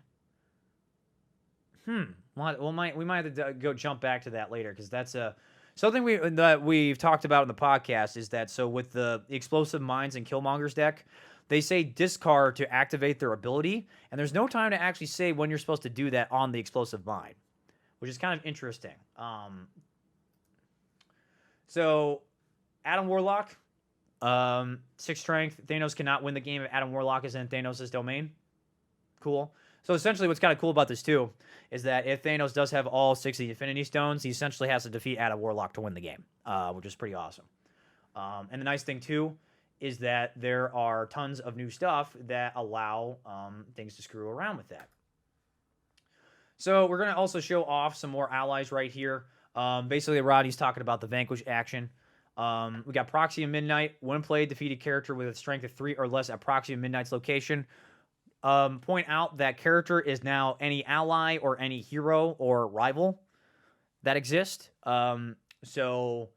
We might have to go jump back to that later because that's something we've talked about in the podcast is that so with the explosive mines and Killmonger's deck, they say discard to activate their ability, and there's no time to actually say when you're supposed to do that on the explosive mine, which is kind of interesting. So Adam Warlock, 6 strength. Thanos cannot win the game if Adam Warlock is in Thanos' domain. Cool. So essentially what's kind of cool about this too is that if Thanos does have all 6 of the Infinity Stones, he essentially has to defeat Adam Warlock to win the game, which is pretty awesome. And the nice thing too is that there are tons of new stuff that allow things to screw around with that. So we're going to also show off some more allies right here. Basically, Roddy's talking about the Vanquish action. We got Proxy of Midnight. When played, defeat a character with a strength of 3 or less at Proxy of Midnight's location. Point out that character is now any ally or any hero or rival that exist. So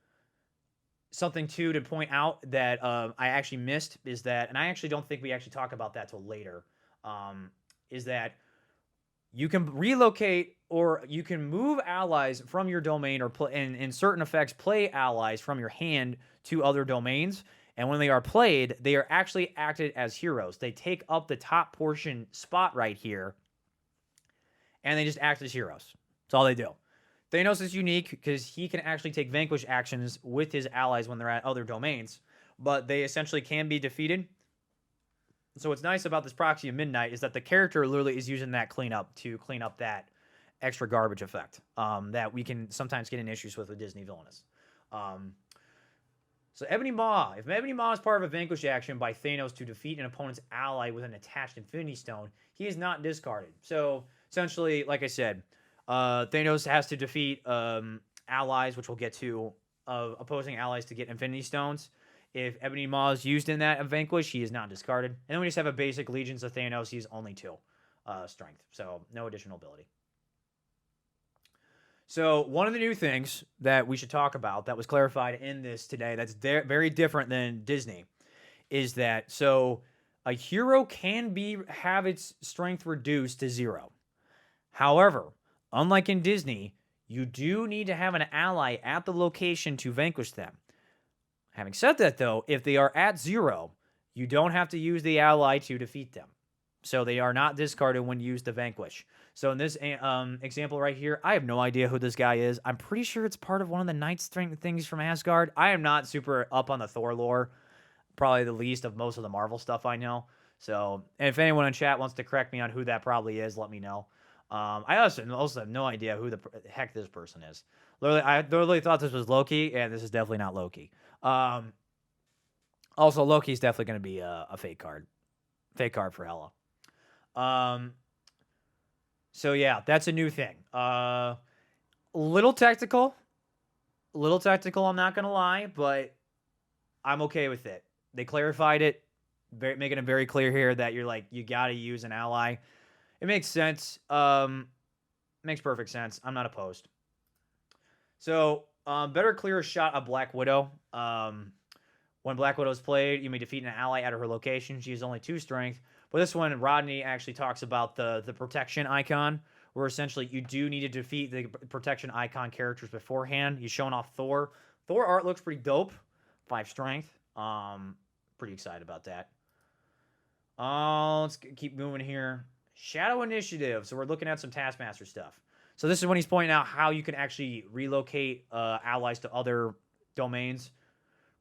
something too to point out that I actually missed is that, and I actually don't think we actually talk about that till later, is that you can relocate or you can move allies from your domain or in certain effects play allies from your hand to other domains. And when they are played, they are actually acted as heroes. They take up the top portion spot right here, and they just act as heroes. That's all they do. Thanos is unique because he can actually take vanquish actions with his allies when they're at other domains, but they essentially can be defeated. So what's nice about this Proxy of Midnight is that the character literally is using that cleanup to clean up that extra garbage effect that we can sometimes get in issues with Disney Villainous. So Ebony Maw. If Ebony Maw is part of a vanquish action by Thanos to defeat an opponent's ally with an attached Infinity Stone, he is not discarded. So essentially, like I said, Thanos has to defeat allies, which we'll get to, opposing allies to get Infinity Stones. If Ebony Maw is used in that vanquish, he is not discarded. And then we just have a basic Legions of Thanos. He's only 2 strength, so no additional ability. So one of the new things that we should talk about that was clarified in this today that's very different than Disney is that so a hero can have its strength reduced to 0. However, unlike in Disney, you do need to have an ally at the location to vanquish them. Having said that, though, if they are at 0, you don't have to use the ally to defeat them. So they are not discarded when used to vanquish. So in this example right here, I have no idea who this guy is. I'm pretty sure it's part of one of the Knight Strength things from Asgard. I am not super up on the Thor lore. Probably the least of most of the Marvel stuff I know. So if anyone in chat wants to correct me on who that probably is, let me know. I also have no idea who the heck this person is. I literally thought this was Loki, and this is definitely not Loki. Also, Loki's definitely going to be a fake card. Fake card for Hela. So yeah, that's a new thing. Little technical, I'm not going to lie, but I'm okay with it. They clarified it, making it very clear here that you're like, you got to use an ally. It makes sense. Makes perfect sense. I'm not opposed. So, better clear a shot of Black Widow. When Black Widow is played, you may defeat an ally at her location. She has only 2 strength. But this one, Rodney actually talks about the protection icon, where essentially you do need to defeat the protection icon characters beforehand. He's showing off Thor. Thor art looks pretty dope. 5 strength. Pretty excited about that. Let's keep moving here. Shadow Initiative. So we're looking at some Taskmaster stuff. So this is when he's pointing out how you can actually relocate allies to other domains.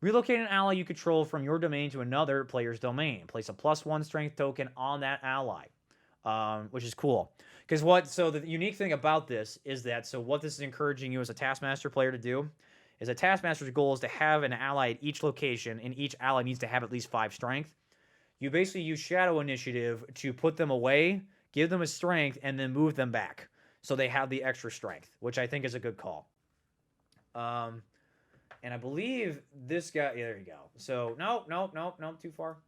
Relocate an ally you control from your domain to another player's domain. Place a +1 strength token on that ally, which is cool. So the unique thing about this is that, so what this is encouraging you as a Taskmaster player to do is a Taskmaster's goal is to have an ally at each location, and each ally needs to have at least 5 strength. You basically use Shadow Initiative to put them away, give them a strength, and then move them back so they have the extra strength, which I think is a good call. And I believe this guy, yeah, there you go. So, no, too far.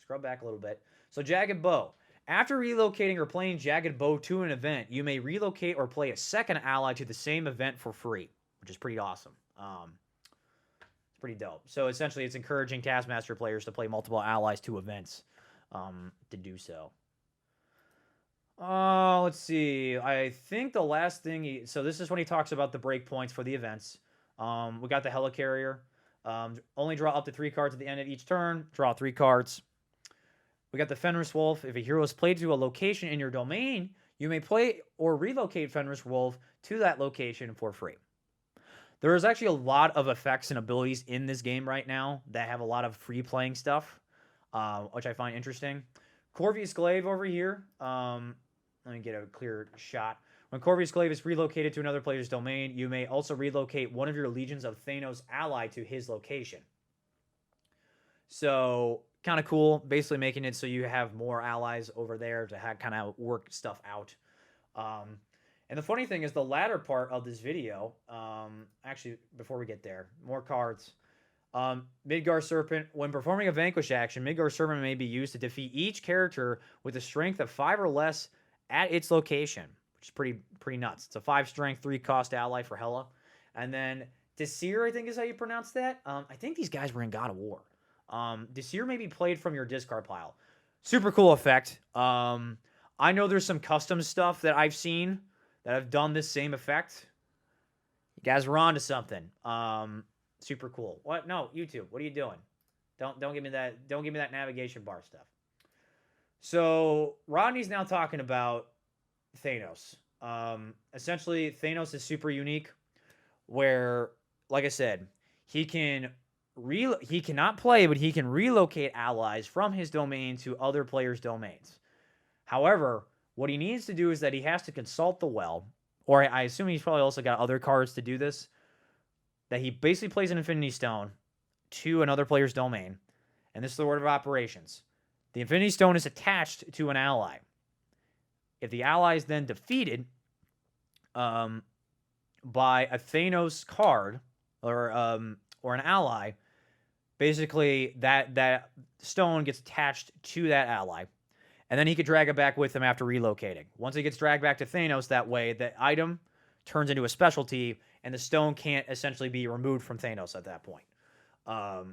Scrub back a little bit. So, Jagged Bow. After relocating or playing Jagged Bow to an event, you may relocate or play a second ally to the same event for free, which is pretty awesome. It's pretty dope. So, essentially, it's encouraging Taskmaster players to play multiple allies to events to do so. Let's see. I think the last thing so this is when he talks about the breakpoints for the events. We got the Helicarrier. Only draw up to 3 cards at the end of each turn. Draw 3 cards. We got the Fenris Wolf. If a hero is played to a location in your domain, you may play or relocate Fenris Wolf to that location for free. There is actually a lot of effects and abilities in this game right now that have a lot of free playing stuff, which I find interesting. Corvus Glaive over here. Let me get a clear shot. When Corvus Glaive is relocated to another player's domain, you may also relocate one of your legions of Thanos ally to his location. So, kind of cool. Basically making it so you have more allies over there to kind of work stuff out. And the funny thing is the latter part of this video, actually, before we get there, more cards. Midgar Serpent. When performing a Vanquish action, Midgar Serpent may be used to defeat each character with a strength of 5 or less at its location, which is pretty nuts. It's a 5 strength, 3 cost ally for Hela. And then Desir, I think is how you pronounce that. I think these guys were in God of War. Desir may be played from your discard pile. Super cool effect. I know there's some custom stuff that I've seen that have done this same effect. You guys were onto something. Super cool. What? No, YouTube. What are you doing? Don't give me that. Don't give me that navigation bar stuff. So Rodney's now talking about Thanos. Essentially, Thanos is super unique, where, like I said, he cannot play, but he can relocate allies from his domain to other players' domains. However, what he needs to do is that he has to consult the well, or I assume he's probably also got other cards to do this, that he basically plays an Infinity Stone to another player's domain, and this is the order of operations. The Infinity Stone is attached to an ally. If the ally is then defeated by a Thanos card or an ally, basically that stone gets attached to that ally, and then he could drag it back with him after relocating. Once it gets dragged back to Thanos, that way the item turns into a specialty, and the stone can't essentially be removed from Thanos at that point. Now,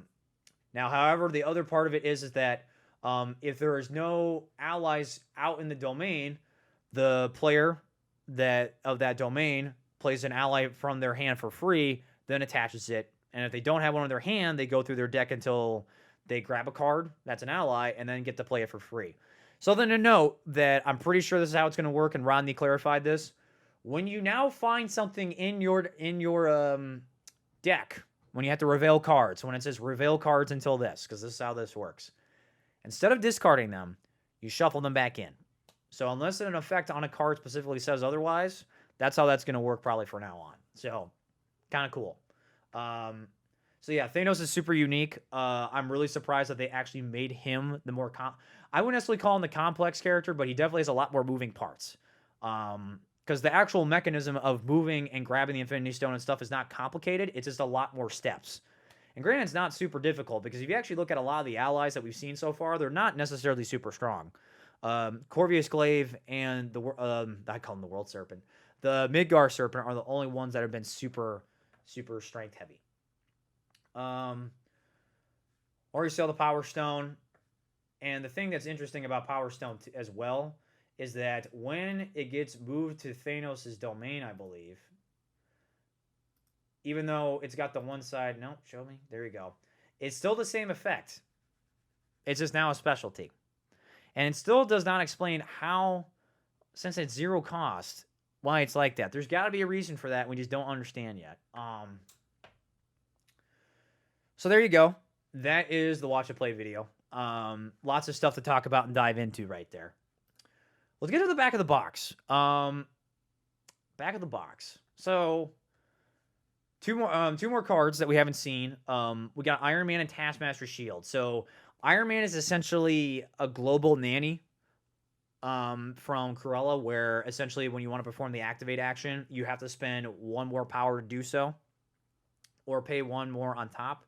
however, the other part of it is that if there is no allies out in the domain, the player of that domain plays an ally from their hand for free, then attaches it. And if they don't have one in their hand, they go through their deck until they grab a card that's an ally and then get to play it for free. Something to note that I'm pretty sure this is how it's going to work, and Rodney clarified this. When you now find something in your deck, when you have to reveal cards, when it says reveal cards until this, because this is how this works. Instead of discarding them, you shuffle them back in. So unless an effect on a card specifically says otherwise, that's how that's going to work probably from now on. So, kind of cool. So yeah, Thanos is super unique. I'm really surprised that they actually made him the more... I wouldn't necessarily call him the complex character, but he definitely has a lot more moving parts. Because the actual mechanism of moving and grabbing the Infinity Stone and stuff is not complicated. It's just a lot more steps. And granted, it's not super difficult because if you actually look at a lot of the allies that we've seen so far, they're not necessarily super strong. Corvius Glaive and I call him the World Serpent. The Midgar Serpent are the only ones that have been super strength heavy. Already saw the Power Stone. And the thing that's interesting about Power Stone as well is that when it gets moved to Thanos' domain, I believe, even though it's got the one side, no, show me, there you go. It's still the same effect. It's just now a specialty. And it still does not explain how, since it's 0 cost, why it's like that. There's got to be a reason for that. We just don't understand yet. So there you go. That is the Watch It Play video. Lots of stuff to talk about and dive into right there. Let's get to the back of the box. Back of the box. So two more cards that we haven't seen. We got Iron Man and Taskmaster Shield. So Iron Man is essentially a global nanny from Cruella, where essentially when you want to perform the activate action, you have to spend 1 more power to do so, or pay 1 more on top.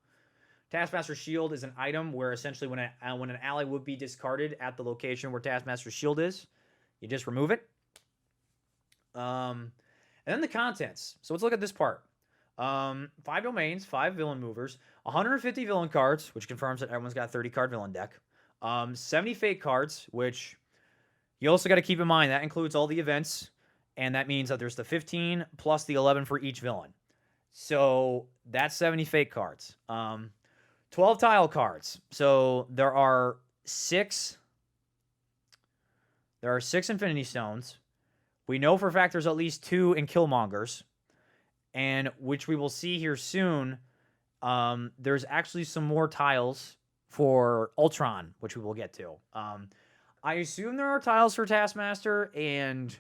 Taskmaster Shield is an item where essentially when an ally would be discarded at the location where Taskmaster Shield is, you just remove it. And then the contents. So let's look at this part. 5 domains, 5 villain movers, 150 villain cards, which confirms that everyone's got a 30-card villain deck. 70 fake cards, which you also got to keep in mind that includes all the events, and that means that there's the 15 plus the 11 for each villain. So that's 70 fake cards. 12 tile cards. So there are 6 Infinity Stones. We know for a fact there's at least 2 in Killmongers, and which we will see here soon. There's actually some more tiles for Ultron, which we will get to. I assume there are tiles for Taskmaster and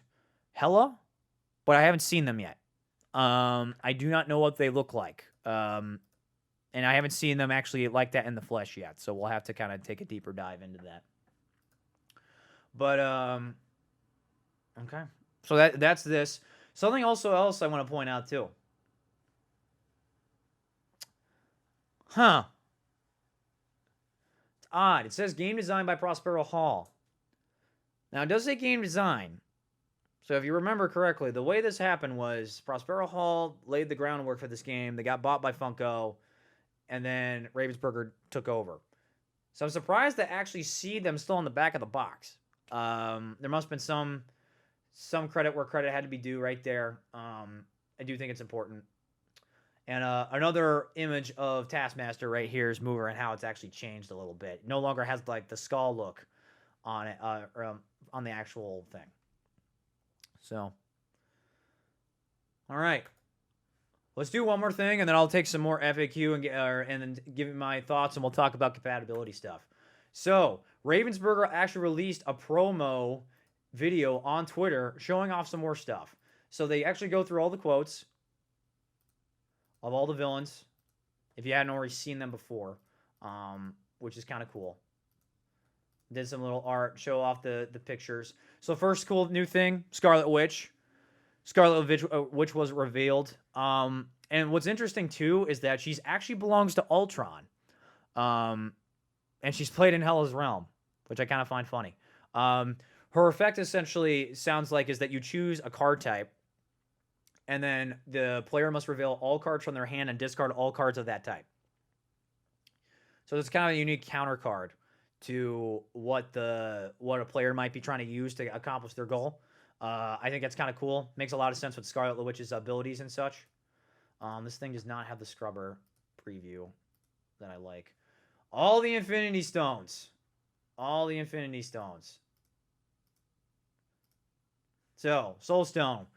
Hela, but I haven't seen them yet. I do not know what they look like. And I haven't seen them actually like that in the flesh yet, so we'll have to kind of take a deeper dive into that. But, okay. So that's this. Something else I want to point out, too. Huh. It's odd. It says game design by Prospero Hall. Now, it does say game design. So if you remember correctly, the way this happened was Prospero Hall laid the groundwork for this game. They got bought by Funko, and then Ravensburger took over. So I'm surprised to actually see them still on the back of the box. There must have been some credit where credit had to be due right there. I do think it's important. And another image of Taskmaster right here is Mover and how it's actually changed a little bit. It no longer has like the skull look on it, on the actual thing. So, all right. Let's do one more thing, and then I'll take some more FAQ and then give you my thoughts, and we'll talk about compatibility stuff. So, Ravensburger actually released a promo video on Twitter showing off some more stuff. So they actually go through all the quotes of all the villains, if you hadn't already seen them before, which is kind of cool. Did some little art, show off the pictures. So first cool new thing, Scarlet Witch. Scarlet Witch was revealed. And what's interesting, too, is that she's actually belongs to Ultron. And she's played in Hela's Realm, which I kind of find funny. Her effect essentially sounds like is that you choose a card type, and then the player must reveal all cards from their hand and discard all cards of that type. So it's kind of a unique counter card to what a player might be trying to use to accomplish their goal. I think that's kind of cool. Makes a lot of sense with Scarlet Witch's abilities and such. This thing does not have the scrubber preview that I like. All the Infinity Stones. All the Infinity Stones. So, Soul Stone.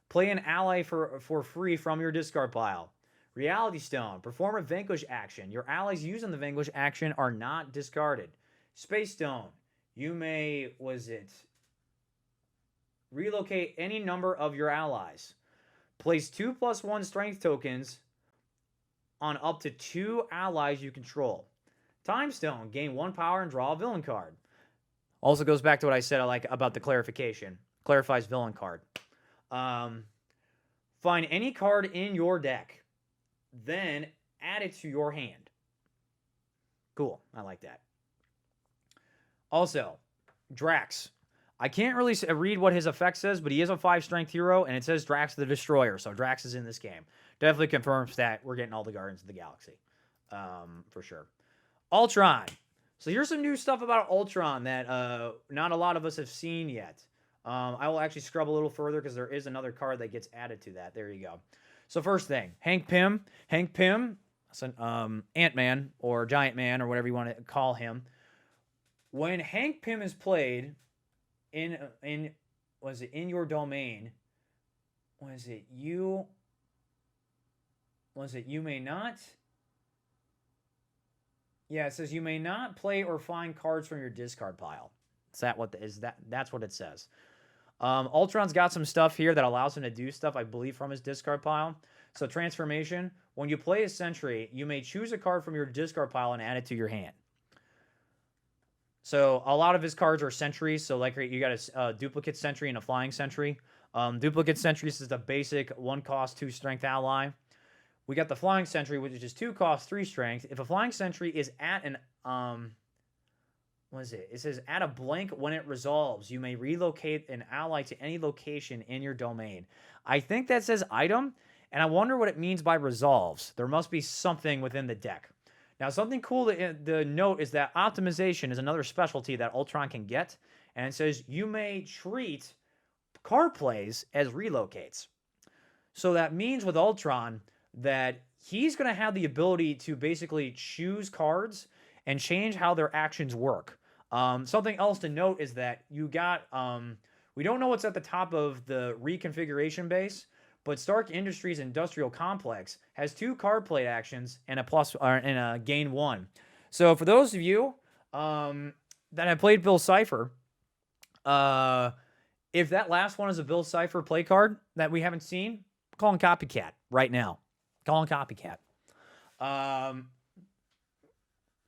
Play an ally for free from your discard pile. Reality Stone. Perform a Vanquish action. Your allies using the Vanquish action are not discarded. Space Stone. You may, relocate any number of your allies. Place 2+1 strength tokens on up to 2 allies you control. Time Stone. Gain 1 power and draw a villain card. Also goes back to what I said about the clarification. Clarifies villain card. Find any card in your deck. Then add it to your hand. Cool. I like that. Also, Drax. I can't really read what his effect says, but he is a 5-strength hero, and it says Drax the Destroyer, so Drax is in this game. Definitely confirms that we're getting all the Guardians of the Galaxy, for sure. Ultron. So here's some new stuff about Ultron that not a lot of us have seen yet. I will actually scrub a little further because there is another card that gets added to that. There you go. So first thing, Hank Pym. Hank Pym, Ant-Man or Giant Man or whatever you want to call him. When Hank Pym is played in your domain, you may not. Yeah, it says you may not play or find cards from your discard pile. That's what it says. Ultron's got some stuff here that allows him to do stuff, I believe, from his discard pile. So transformation, when you play a sentry, you may choose a card from your discard pile and add it to your hand. So a lot of his cards are sentries. So like you got a duplicate sentry and a flying sentry. Duplicate sentries is the basic 1-cost, 2-strength ally. We got the flying sentry, which is 2 cost, 3 strength. If a flying sentry is at an what is it? It says at a blank when it resolves, you may relocate an ally to any location in your domain. I think that says item, and I wonder what it means by resolves. There must be something within the deck. Now, something cool to note is that optimization is another specialty that Ultron can get, and it says you may treat card plays as relocates. So that means with Ultron that he's going to have the ability to basically choose cards and change how their actions work. Something else to note is that you got, we don't know what's at the top of the reconfiguration base, but Stark Industries Industrial Complex has 2 card play actions and a gain 1. So for those of you that have played Bill Cipher, if that last one is a Bill Cipher play card that we haven't seen, call him Copycat right now. Call him Copycat.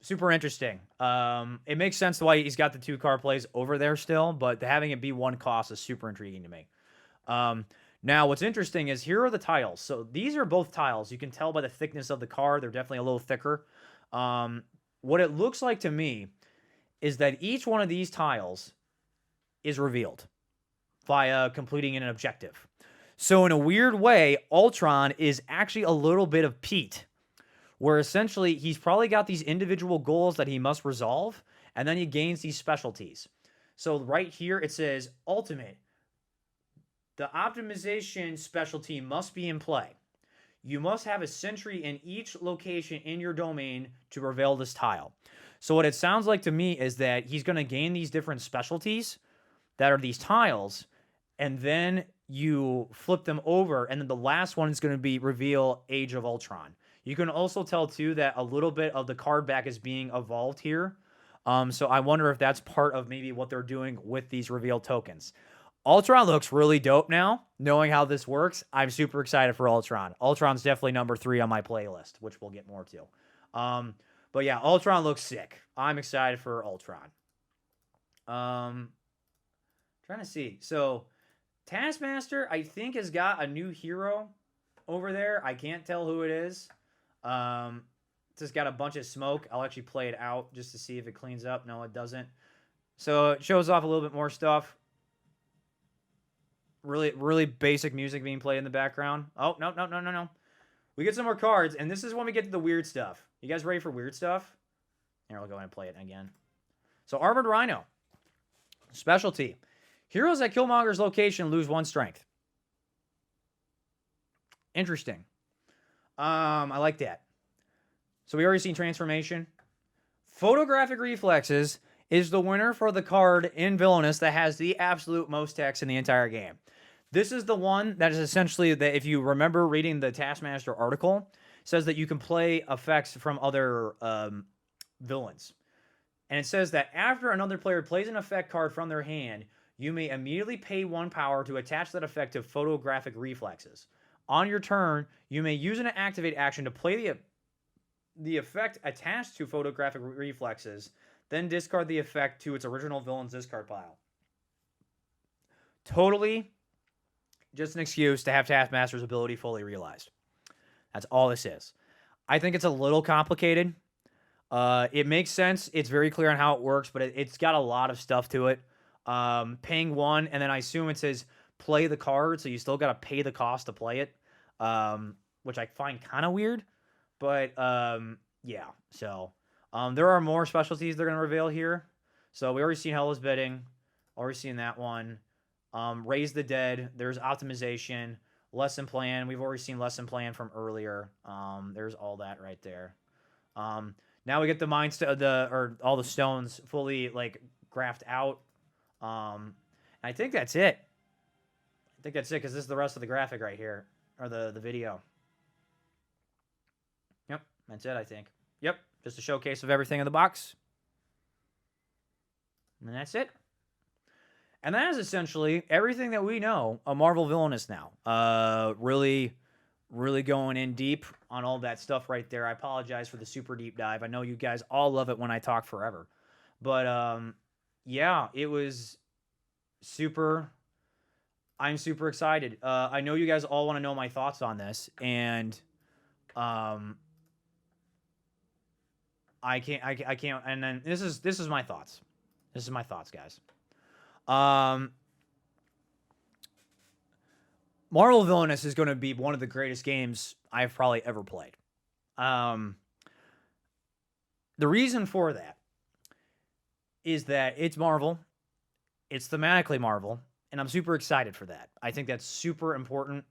Super interesting. It makes sense why he's got the 2 card plays over there still, but having it be 1 cost is super intriguing to me. Now, what's interesting is here are the tiles. So these are both tiles. You can tell by the thickness of the card. They're definitely a little thicker. What it looks like to me is that each one of these tiles is revealed via completing an objective. So in a weird way, Ultron is actually a little bit of Pete, where essentially he's probably got these individual goals that he must resolve, and then he gains these specialties. So right here it says Ultimate. The optimization specialty must be in play. You must have a sentry in each location in your domain to reveal this tile. So what it sounds like to me is that he's going to gain these different specialties that are these tiles, and then you flip them over, and then the last one is going to be reveal Age of Ultron. You can also tell, too, that a little bit of the card back is being evolved here. So I wonder if that's part of maybe what they're doing with these reveal tokens. Ultron looks really dope now, knowing how this works. I'm super excited for Ultron. Ultron's definitely number 3 on my playlist, which we'll get more to. But yeah, Ultron looks sick. I'm excited for Ultron. Trying to see. So Taskmaster, I think, has got a new hero over there. I can't tell who it is. It's just got a bunch of smoke. I'll actually play it out just to see if it cleans up. No, it doesn't. So it shows off a little bit more stuff. Really, really basic music being played in the background. Oh, no. We get some more cards, and this is when we get to the weird stuff. You guys ready for weird stuff? Here, I'll go ahead and play it again. So Armored Rhino. Specialty. Heroes at Killmonger's location lose 1 strength. Interesting. I like that. So we already seen transformation. Photographic Reflexes is the winner for the card in Villainous that has the absolute most text in the entire game. This is the one that is essentially that, if you remember reading the Taskmaster article, says that you can play effects from other villains. And it says that after another player plays an effect card from their hand, you may immediately pay 1 power to attach that effect to Photographic Reflexes. On your turn, you may use an activate action to play the effect attached to Photographic Reflexes, then discard the effect to its original villain's discard pile. Totally just an excuse to have Taskmaster's ability fully realized. That's all this is. I think it's a little complicated. It makes sense. It's very clear on how it works, but it's got a lot of stuff to it. Paying one, and then I assume it says play the card, so you still got to pay the cost to play it, which I find kind of weird. But yeah, so there are more specialties they're going to reveal here. So we already seen Hell is Bidding, already seen that one. Raise the Dead, there's optimization, lesson plan. We've already seen lesson plan from earlier. There's all that right there. Now we get the or all the stones fully like graphed out. I think that's it. I think that's it because this is the rest of the graphic right here, or the video. Yep, that's it. I think. Yep, just a showcase of everything in the box, and that's it. And that is essentially everything that we know of Marvel Villainous now. Really going in deep on all that stuff right there. I apologize for the super deep dive. I know you guys all love it when I talk forever. But yeah, it was super. I'm super excited. I know you guys all want to know my thoughts on this, and I can't. And then this is my thoughts. This is my thoughts, guys. Marvel Villainous is going to be one of the greatest games I've probably ever played. The reason for that is that it's Marvel, it's thematically Marvel, and I'm super excited for that. I think that's super important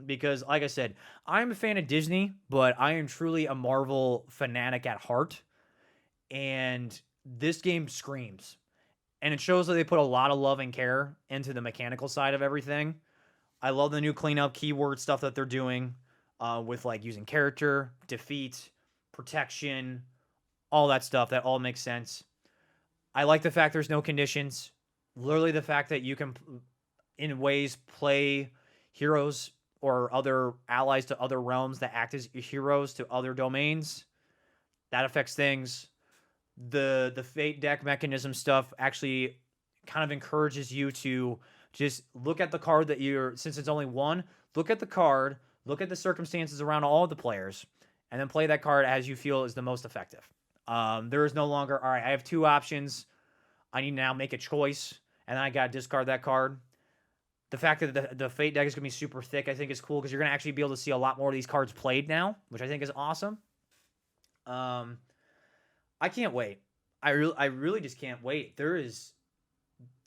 because, like I said, I'm a fan of Disney, but I am truly a Marvel fanatic at heart, and this game screams. And it shows that they put a lot of love and care into the mechanical side of everything. I love the new cleanup keyword stuff that they're doing with like using character, defeat, protection, all that stuff. That all makes sense. I like the fact there's no conditions. Literally the fact that you can, in ways, play heroes or other allies to other realms that act as heroes to other domains. That affects things. The fate deck mechanism stuff actually kind of encourages you to just look at the card that since it's only one, look at the card, look at the circumstances around all of the players, and then play that card as you feel is the most effective. There is no longer, all right, I have two options. I need to now make a choice, and then I got to discard that card. The fact that the fate deck is going to be super thick, I think is cool because you're going to actually be able to see a lot more of these cards played now, which I think is awesome. I can't wait. I really just can't wait.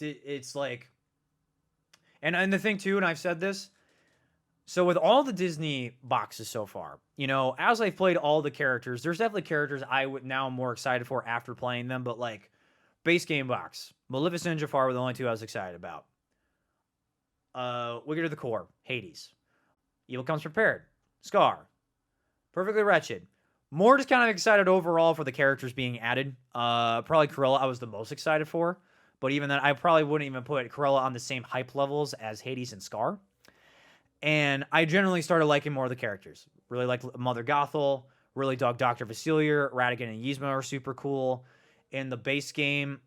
It's like, and the thing too, and I've said this, so with all the Disney boxes so far, as I've played all the characters, there's definitely characters now I'm more excited for after playing them, but like base game box, Maleficent and Jafar were the only two I was excited about. Wicked to the Core, Hades. Evil Comes Prepared, Scar, Perfectly Wretched. More just kind of excited overall for the characters being added. Probably Cruella I was the most excited for. But even then, I probably wouldn't even put Cruella on the same hype levels as Hades and Scar. And I generally started liking more of the characters. Really liked Mother Gothel. Really dug Dr. Vasilier. Ratigan and Yzma are super cool. In the base game,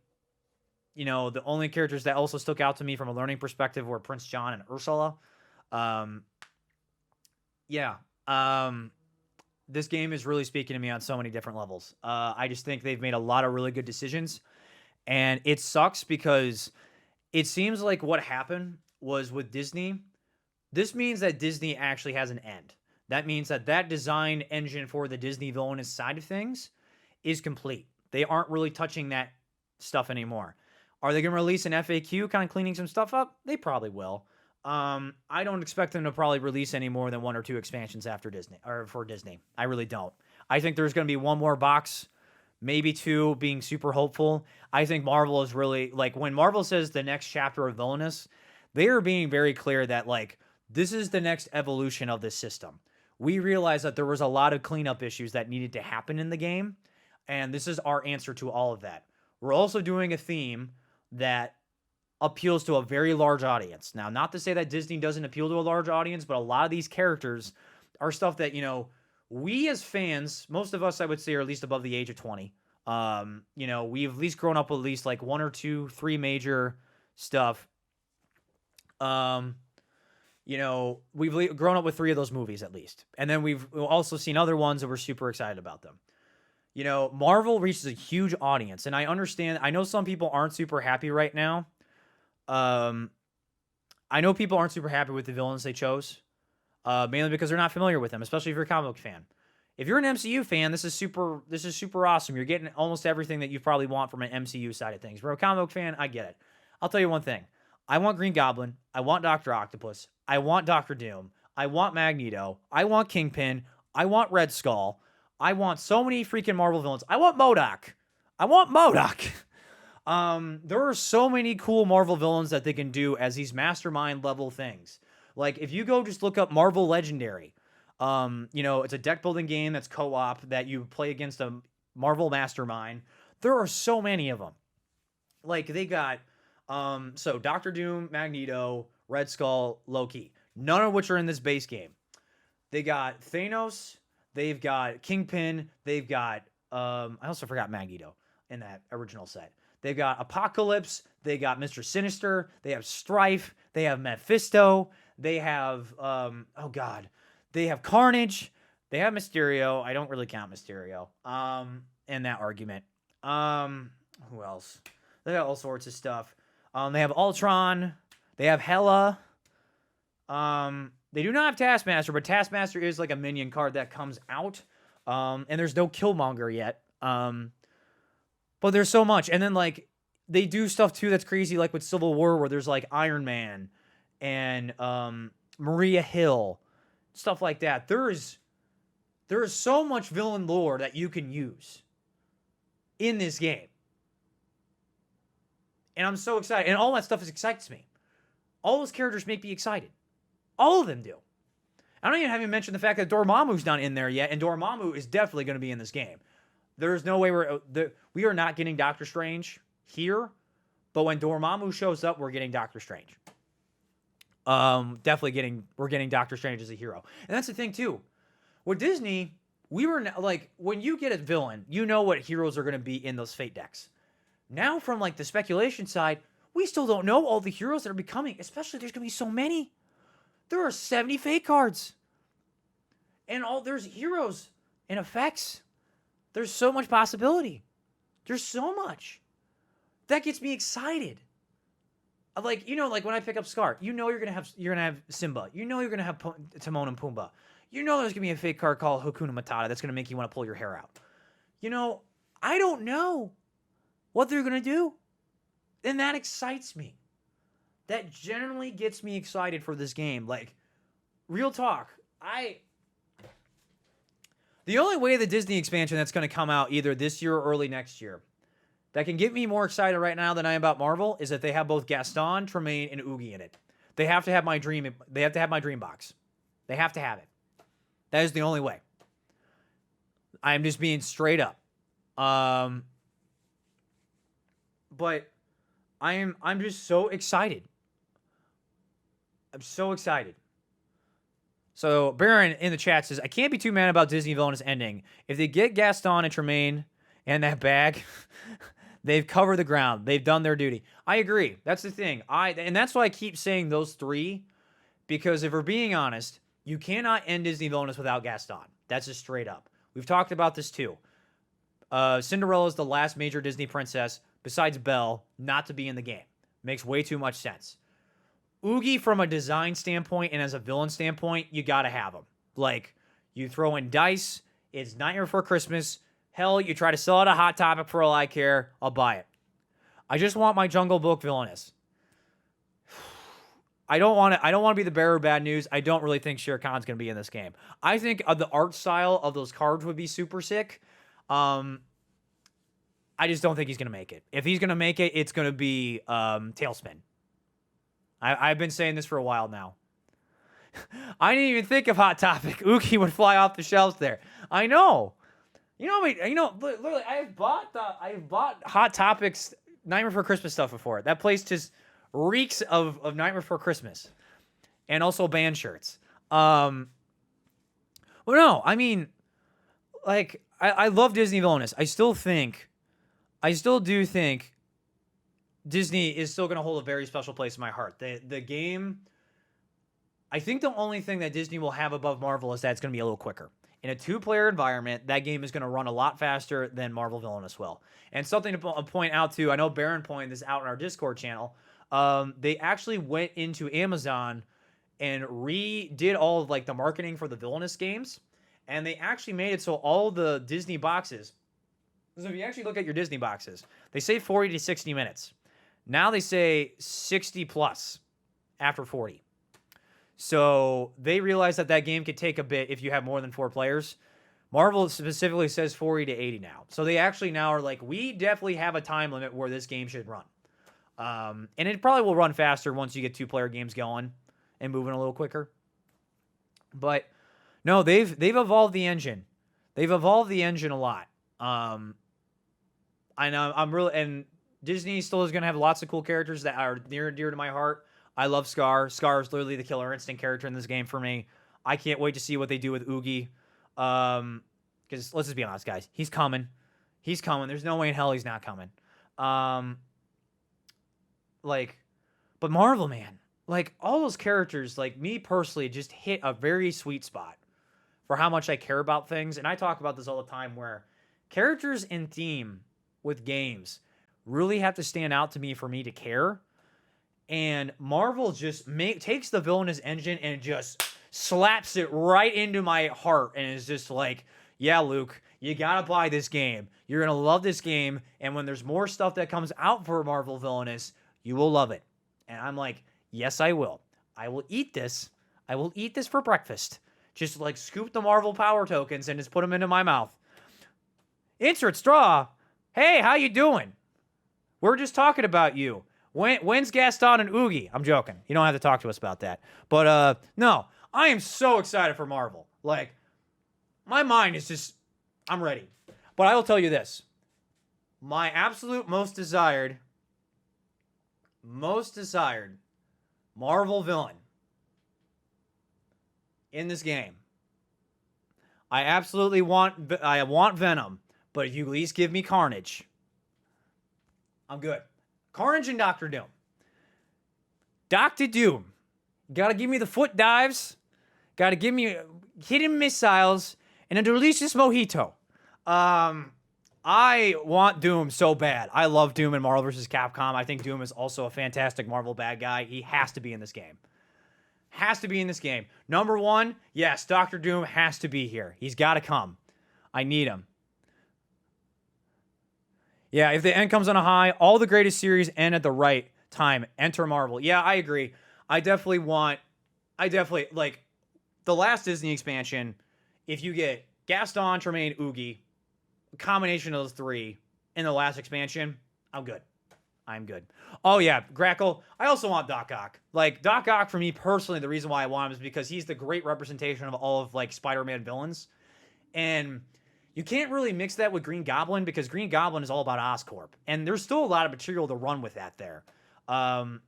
the only characters that also stuck out to me from a learning perspective were Prince John and Ursula. This game is really speaking to me on so many different levels. I just think they've made a lot of really good decisions. And it sucks because it seems like what happened was with Disney. This means that Disney actually has an end. That means that design engine for the Disney Villainous side of things is complete. They aren't really touching that stuff anymore. Are they going to release an FAQ kind of cleaning some stuff up? They probably will. I don't expect them to probably release any more than one or two expansions after Disney or for Disney. I really don't. I think there's going to be one more box, maybe two, being super hopeful. I think Marvel is really like when Marvel says the next chapter of Villainous, they are being very clear that like this is the next evolution of this system. We realize that there was a lot of cleanup issues that needed to happen in the game, and this is our answer to all of that. We're also doing a theme that appeals to a very large audience. Now, not to say that Disney doesn't appeal to a large audience, but a lot of these characters are stuff that, we as fans, most of us, I would say, are at least above the age of 20. We've at least grown up with at least like one or two, three major stuff. We've grown up with three of those movies at least. And then we've also seen other ones and we're super excited about them. You know, Marvel reaches a huge audience, and I understand. I know some people aren't super happy right now. I know people aren't super happy with the villains they chose, mainly because they're not familiar with them, especially if you're a comic book fan. If you're an MCU fan, this is super awesome. You're getting almost everything that you probably want from an MCU side of things. For a comic book fan, I get it. I'll tell you one thing. I want Green Goblin. I want Dr. Octopus. I want Doctor Doom. I want Magneto. I want Kingpin. I want Red Skull. I want so many freaking Marvel villains. I want MODOK. I want MODOK. There are so many cool Marvel villains that they can do as these mastermind level things. Like if you go just look up Marvel Legendary, you know, it's a deck building game that's co-op that you play against a Marvel mastermind. There are so many of them. Like they got, so Doctor Doom, Magneto, Red Skull, Loki, none of which are in this base game. They got Thanos, they've got Kingpin, they've got, I also forgot Magneto in that original set. They've got Apocalypse, they got Mr. Sinister, they have Strife, they have Mephisto, they have, they have Carnage, they have Mysterio. I don't really count Mysterio in that argument. Who else? They got all sorts of stuff. They have Ultron, they have Hela. They do not have Taskmaster, but Taskmaster is like a minion card that comes out. And there's no Killmonger yet. But there's so much. And then like they do stuff too that's crazy, like with Civil War, where there's like Iron Man and Maria Hill, stuff like that. There is so much villain lore that you can use in this game. And I'm so excited. And all that stuff excites me. All those characters make me excited. All of them do. I don't even have you mentioned the fact that Dormammu's not in there yet, and Dormammu is definitely going to be in this game. There's no way we are not getting Doctor Strange here, but when Dormammu shows up, we're getting Doctor Strange. We're getting Doctor Strange as a hero. And that's the thing too. With Disney, we were like, when you get a villain, you know what heroes are going to be in those Fate decks. Now from like the speculation side, we still don't know all the heroes that are becoming, especially there's going to be so many. There are 70 Fate cards. And there's heroes and effects. There's so much possibility. There's so much. That gets me excited. Like, you know, like when I pick up Scar, you know you're gonna have Simba. You know you're gonna have Timon and Pumbaa. You know there's gonna be a fake card called Hakuna Matata that's gonna make you want to pull your hair out. You know, I don't know what they're gonna do. And that excites me. That generally gets me excited for this game. Like, real talk. The only way the Disney expansion that's going to come out either this year or early next year that can get me more excited right now than I am about Marvel is that they have both Gaston, Tremaine, and Oogie in it. They have to have my dream box. They have to have it. That is the only way. I am just being straight up. But I'm just so excited. I'm so excited. So Baron in the chat says, I can't be too mad about Disney Villainous ending. If they get Gaston and Tremaine and that bag, they've covered the ground. They've done their duty. I agree. That's the thing. And that's why I keep saying those three, because if we're being honest, you cannot end Disney Villainous without Gaston. That's just straight up. We've talked about this too. Cinderella is the last major Disney princess, besides Belle, not to be in the game. Makes way too much sense. Oogie, from a design standpoint and as a villain standpoint, you gotta have him. Like, you throw in dice, it's Nightmare Before Christmas. Hell, you try to sell it a Hot Topic for all I care, I'll buy it. I just want my Jungle Book villainous. I don't want to be the bearer of bad news. I don't really think Shere Khan's gonna be in this game. I think the art style of those cards would be super sick. I just don't think he's gonna make it. If he's gonna make it, it's gonna be Tailspin. I've been saying this for a while now. I didn't even think of Hot Topic. Oogie would fly off the shelves there. I know. Literally, I've bought Hot Topic's Nightmare Before Christmas stuff before. That place just reeks of Nightmare Before Christmas, and also band shirts. Well, no, I mean, like, I love Disney Villainous. I still do think Disney is still going to hold a very special place in my heart. The game, I think the only thing that Disney will have above Marvel is that it's going to be a little quicker. In a 2-player environment, that game is going to run a lot faster than Marvel Villainous will. And something to point out too, I know Baron pointed this out in our Discord channel. They actually went into Amazon and redid all of like the marketing for the Villainous games, and they actually made it so all the Disney boxes. So if you actually look at your Disney boxes, they say 40 to 60 minutes. Now they say 60 plus after 40. So they realize that game could take a bit if you have more than 4 players. Marvel specifically says 40 to 80 now. So they actually now are like, we definitely have a time limit where this game should run. And it probably will run faster once you get 2-player games going and moving a little quicker. But no, they've evolved the engine. They've evolved the engine a lot. I know I'm really, and Disney still is going to have lots of cool characters that are near and dear to my heart. I love Scar. Scar is literally the killer instinct character in this game for me. I can't wait to see what they do with Oogie. Because let's just be honest, guys. He's coming. He's coming. There's no way in hell he's not coming. But Marvel, man. Like, all those characters, like, me personally, just hit a very sweet spot for how much I care about things. And I talk about this all the time, where characters in theme with games really have to stand out to me for me to care. And Marvel just takes the Villainous engine and just slaps it right into my heart and is just like, yeah, Luke, you gotta buy this game. You're gonna love this game, and when there's more stuff that comes out for Marvel Villainous, you will love it. And I'm like, yes, I will. I will eat this. I will eat this for breakfast. Just like scoop the Marvel power tokens and just put them into my mouth. Insert straw. Hey, how you doing? We're just talking about you. When's Gaston and Oogie? I'm joking. You don't have to talk to us about that. But no, I am so excited for Marvel. Like, my mind is just, I'm ready. But I will tell you this. My absolute most desired Marvel villain in this game. I want Venom, but if you at least give me Carnage, I'm good. Carnage and Doctor Doom. Doctor Doom. Gotta give me the foot dives. Gotta give me hidden missiles and a delicious mojito. I want Doom so bad. I love Doom in Marvel vs. Capcom. I think Doom is also a fantastic Marvel bad guy. He has to be in this game. Has to be in this game. Number 1, yes, Doctor Doom has to be here. He's got to come. I need him. Yeah, if the end comes on a high, all the greatest series end at the right time. Enter Marvel. Yeah, I agree. I definitely, like, the last Disney expansion, if you get Gaston, Tremaine, Oogie, a combination of those 3 in the last expansion, I'm good. I'm good. Oh, yeah, Grackle. I also want Doc Ock. Like, Doc Ock, for me personally, the reason why I want him is because he's the great representation of all of, like, Spider-Man villains. And you can't really mix that with Green Goblin because Green Goblin is all about Oscorp. And there's still a lot of material to run with that there. And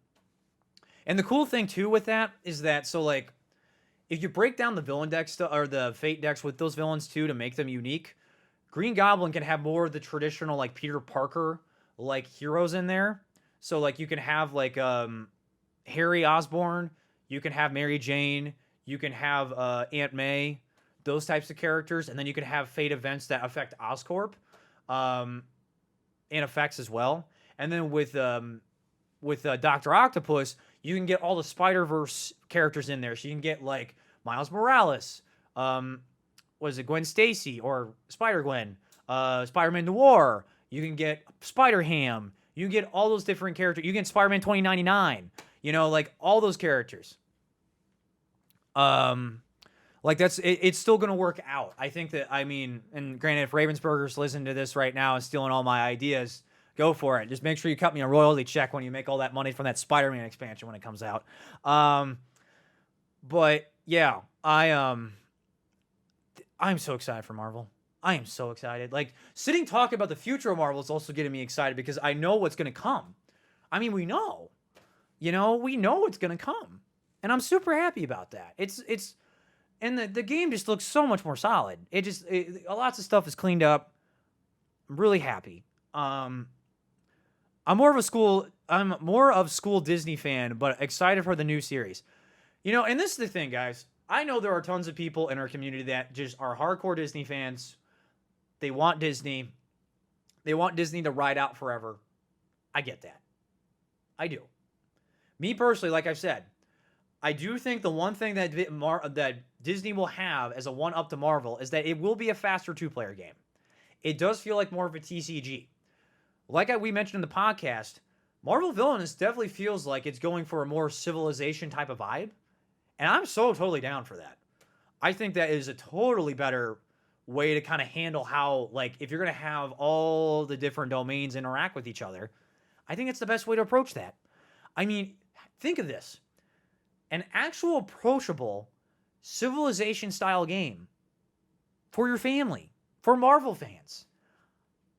the cool thing, too, with that is that, so, like, if you break down the villain decks, or the Fate decks with those villains, too, to make them unique, Green Goblin can have more of the traditional, like, Peter Parker, like, heroes in there. So, like, you can have, like, Harry Osborn, you can have Mary Jane, you can have Aunt May, those types of characters, and then you can have Fate events that affect Oscorp, and effects as well. And then with Dr. Octopus, you can get all the Spider-Verse characters in there. So you can get, like, Miles Morales, was it Gwen Stacy or Spider-Gwen, Spider-Man Noir. You can get Spider-Ham. You can get all those different characters. You can get Spider-Man 2099. You know, like, all those characters. Like, it's still going to work out. I think that, I mean, and granted, if Ravensburger's listening to this right now and stealing all my ideas, go for it. Just make sure you cut me a royalty check when you make all that money from that Spider-Man expansion when it comes out. But, yeah, I'm so excited for Marvel. I am so excited. Like, sitting talking about the future of Marvel is also getting me excited because I know what's going to come. I mean, we know. You know, we know what's going to come. And I'm super happy about that. And the game just looks so much more solid. Lots of stuff is cleaned up. I'm really happy. I'm more of school Disney fan, but excited for the new series. And this is the thing, guys. I know there are tons of people in our community that just are hardcore Disney fans. They want Disney. They want Disney to ride out forever. I get that. I do. Me personally, like I've said, I do think the one thing that Disney will have as a one-up to Marvel is that it will be a faster two-player game. It does feel like more of a TCG. Like we mentioned in the podcast, Marvel Villainous definitely feels like it's going for a more Civilization type of vibe. And I'm so totally down for that. I think that is a totally better way to kind of handle how, like, if you're going to have all the different domains interact with each other, I think it's the best way to approach that. I mean, think of this. An actual approachable Civilization-style game for your family, for Marvel fans.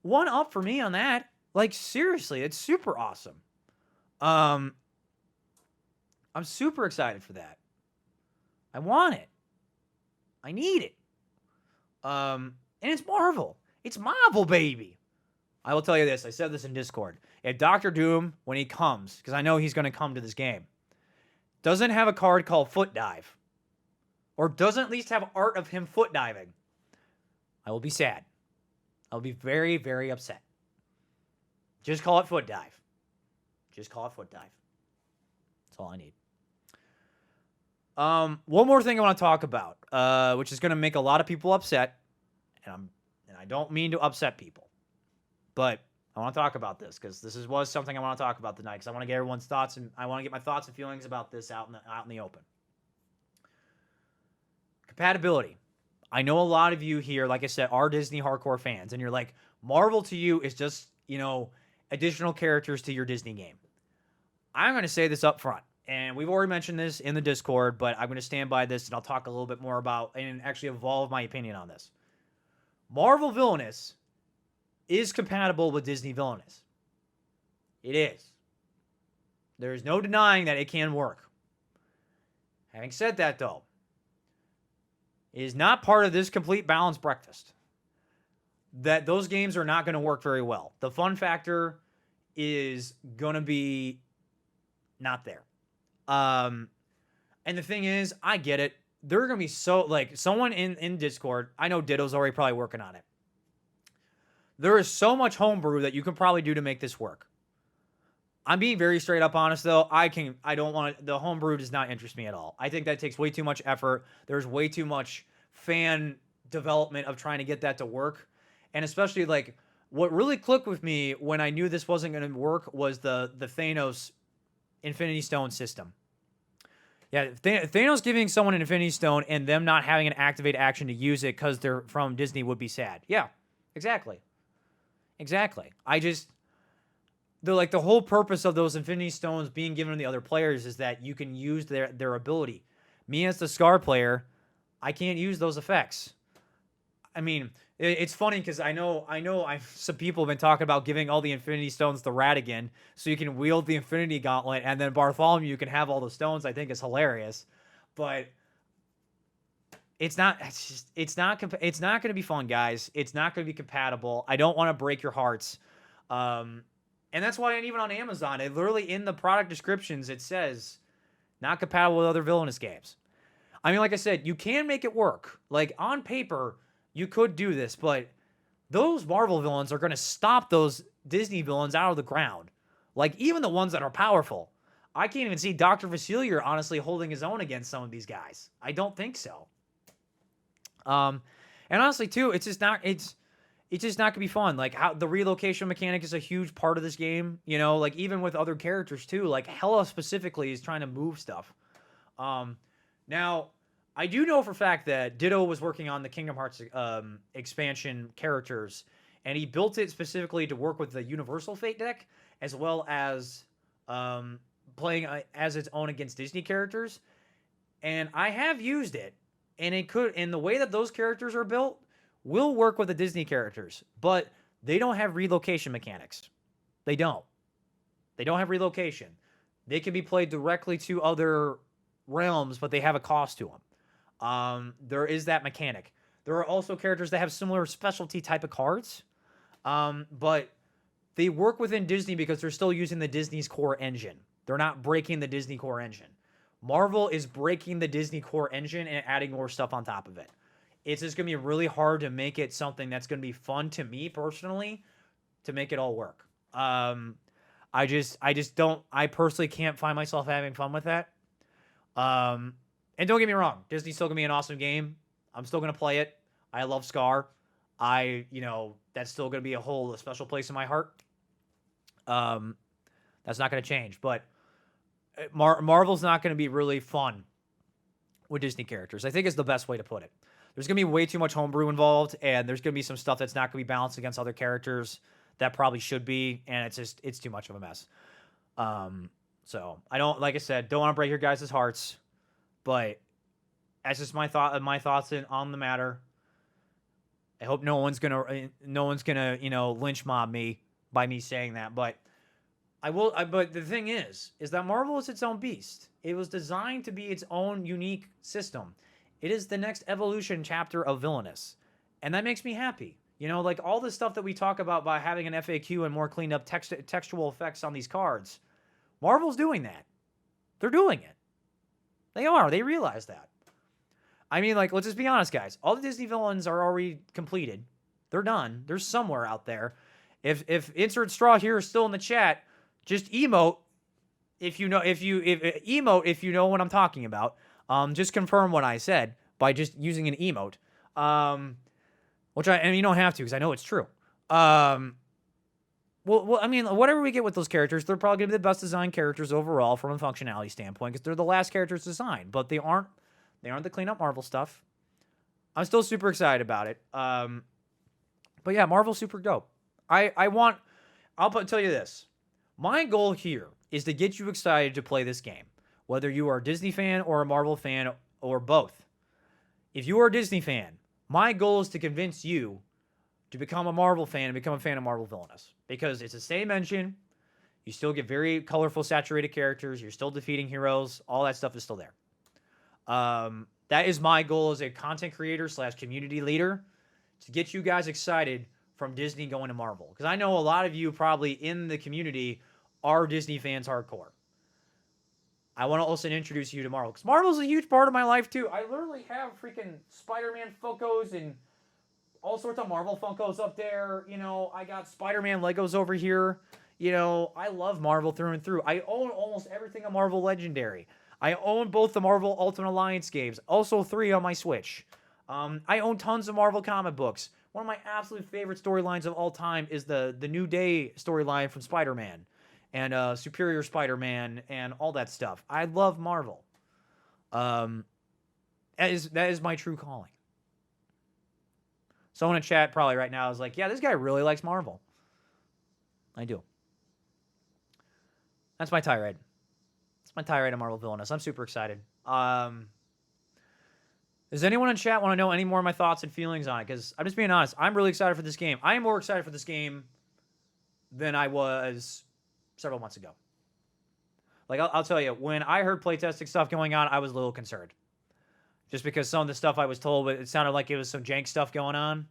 One up for me on that. Like, seriously, it's super awesome. I'm super excited for that. I want it. I need it. And it's Marvel. It's Marvel, baby. I will tell you this. I said this in Discord. If Doctor Doom, when he comes, because I know he's going to come to this game, doesn't have a card called Foot Dive, or doesn't at least have art of him foot diving, I will be sad. I'll be very, very upset. Just call it Foot Dive. Just call it Foot Dive. That's all I need. One more thing I want to talk about, which is going to make a lot of people upset, and I don't mean to upset people, but I want to talk about this because this was something I want to talk about tonight because I want to get everyone's thoughts and I want to get my thoughts and feelings about this out in the open. Compatibility. I know a lot of you here, like I said, are Disney hardcore fans, and you're like, Marvel to you is just, additional characters to your Disney game. I'm going to say this up front, and we've already mentioned this in the Discord, but I'm going to stand by this, and I'll talk a little bit more about and actually evolve my opinion on this. Marvel Villainous is compatible with Disney Villainous. It is. There is no denying that it can work. Having said that, though, it is not part of this complete balanced breakfast. That those games are not going to work very well. The fun factor is going to be not there. And the thing is, I get it. They're going to be someone in Discord, I know Ditto's already probably working on it. There is so much homebrew that you can probably do to make this work. I'm being very straight up honest, though. The homebrew does not interest me at all. I think that takes way too much effort. There's way too much fan development of trying to get that to work. And especially, what really clicked with me when I knew this wasn't going to work was the Thanos Infinity Stone system. Yeah, Thanos giving someone an Infinity Stone and them not having an activate action to use it because they're from Disney would be sad. Yeah, exactly. The whole purpose of those Infinity Stones being given to the other players is that you can use their ability. Me as the Scar player, I can't use those effects. I mean, it's funny because I know some people have been talking about giving all the Infinity Stones to Ratigan so you can wield the Infinity Gauntlet and then Bartholomew can have all the stones. I think is hilarious, but it's not going to be fun, guys. It's not going to be compatible. I don't want to break your hearts. And that's why even on Amazon, it literally in the product descriptions, it says not compatible with other Villainous games. I mean, like I said, you can make it work. Like on paper, you could do this, but those Marvel villains are going to stop those Disney villains out of the ground. Like even the ones that are powerful. I can't even see Dr. Vasilier honestly holding his own against some of these guys. I don't think so. And honestly too, it's just not going to be fun. Like how the relocation mechanic is a huge part of this game, even with other characters too, like Hela specifically is trying to move stuff. Now I do know for a fact that Ditto was working on the Kingdom Hearts expansion characters, and he built it specifically to work with the Universal Fate deck, as well as playing as its own against Disney characters. And I have used it, and the way that those characters are built will work with the Disney characters, but they don't have relocation mechanics. They don't have relocation. They can be played directly to other realms, but they have a cost to them. There is that mechanic. There are also characters that have similar specialty type of cards, but they work within Disney because they're still using the Disney's core engine. They're not breaking the Disney core engine. Marvel is breaking the Disney core engine and adding more stuff on top of it. It's just going to be really hard to make it something that's going to be fun to me personally to make it all work. I personally can't find myself having fun with that. And don't get me wrong, Disney's still going to be an awesome game. I'm still going to play it. I love Scar. That's still going to be a special place in my heart. That's not going to change, but Marvel's not going to be really fun with Disney characters. I think is the best way to put it. There's going to be way too much homebrew involved, and there's going to be some stuff that's not going to be balanced against other characters that probably should be, and it's too much of a mess. So I don't, like I said, don't want to break your guys' hearts, but that's just my thoughts on the matter. I hope no one's gonna lynch mob me by me saying that, but but the thing is that Marvel is its own beast. It was designed to be its own unique system. It is the next evolution chapter of Villainous, and that makes me happy. Like all the stuff that we talk about by having an FAQ and more cleaned up textual effects on these cards, Marvel's doing that. They're doing it. They are. They realize that. I mean, like, let's just be honest, guys. All the Disney villains are already completed. They're done. They're somewhere out there. If insert straw here is still in the chat, just emote if you know what I'm talking about. Just confirm what I said by just using an emote. And you don't have to because I know it's true. Well, I mean, whatever we get with those characters, they're probably going to be the best designed characters overall from a functionality standpoint because they're the last characters designed, but they aren't the clean-up Marvel stuff. I'm still super excited about it. But yeah, Marvel's super dope. I'll tell you this. My goal here is to get you excited to play this game, whether you are a Disney fan or a Marvel fan or both. If you are a Disney fan, my goal is to convince you to become a Marvel fan and become a fan of Marvel Villainous because it's the same engine. You still get very colorful, saturated characters. You're still defeating heroes. All that stuff is still there. That is my goal as a content creator / community leader, to get you guys excited from Disney going to Marvel. Because I know a lot of you probably in the community are Disney fans hardcore. I want to also introduce you to Marvel. Because Marvel's a huge part of my life too. I literally have freaking Spider-Man Funkos and all sorts of Marvel Funkos up there. I got Spider-Man Legos over here. I love Marvel through and through. I own almost everything of Marvel Legendary. I own both the Marvel Ultimate Alliance games, also 3 on my Switch. I own tons of Marvel comic books. One of my absolute favorite storylines of all time is the New Day storyline from Spider-Man and Superior Spider-Man and all that stuff. I love Marvel. That is my true calling. Someone in chat probably right now is like, yeah, this guy really likes Marvel. I do. That's my tirade. My tirade of Marvel Villainous. I'm super excited. Does anyone in chat want to know any more of my thoughts and feelings on it? Because I'm just being honest. I'm really excited for this game. I am more excited for this game than I was several months ago. Like, I'll tell you, when I heard playtesting stuff going on, I was a little concerned. Just because some of the stuff I was told, it sounded like it was some jank stuff going on.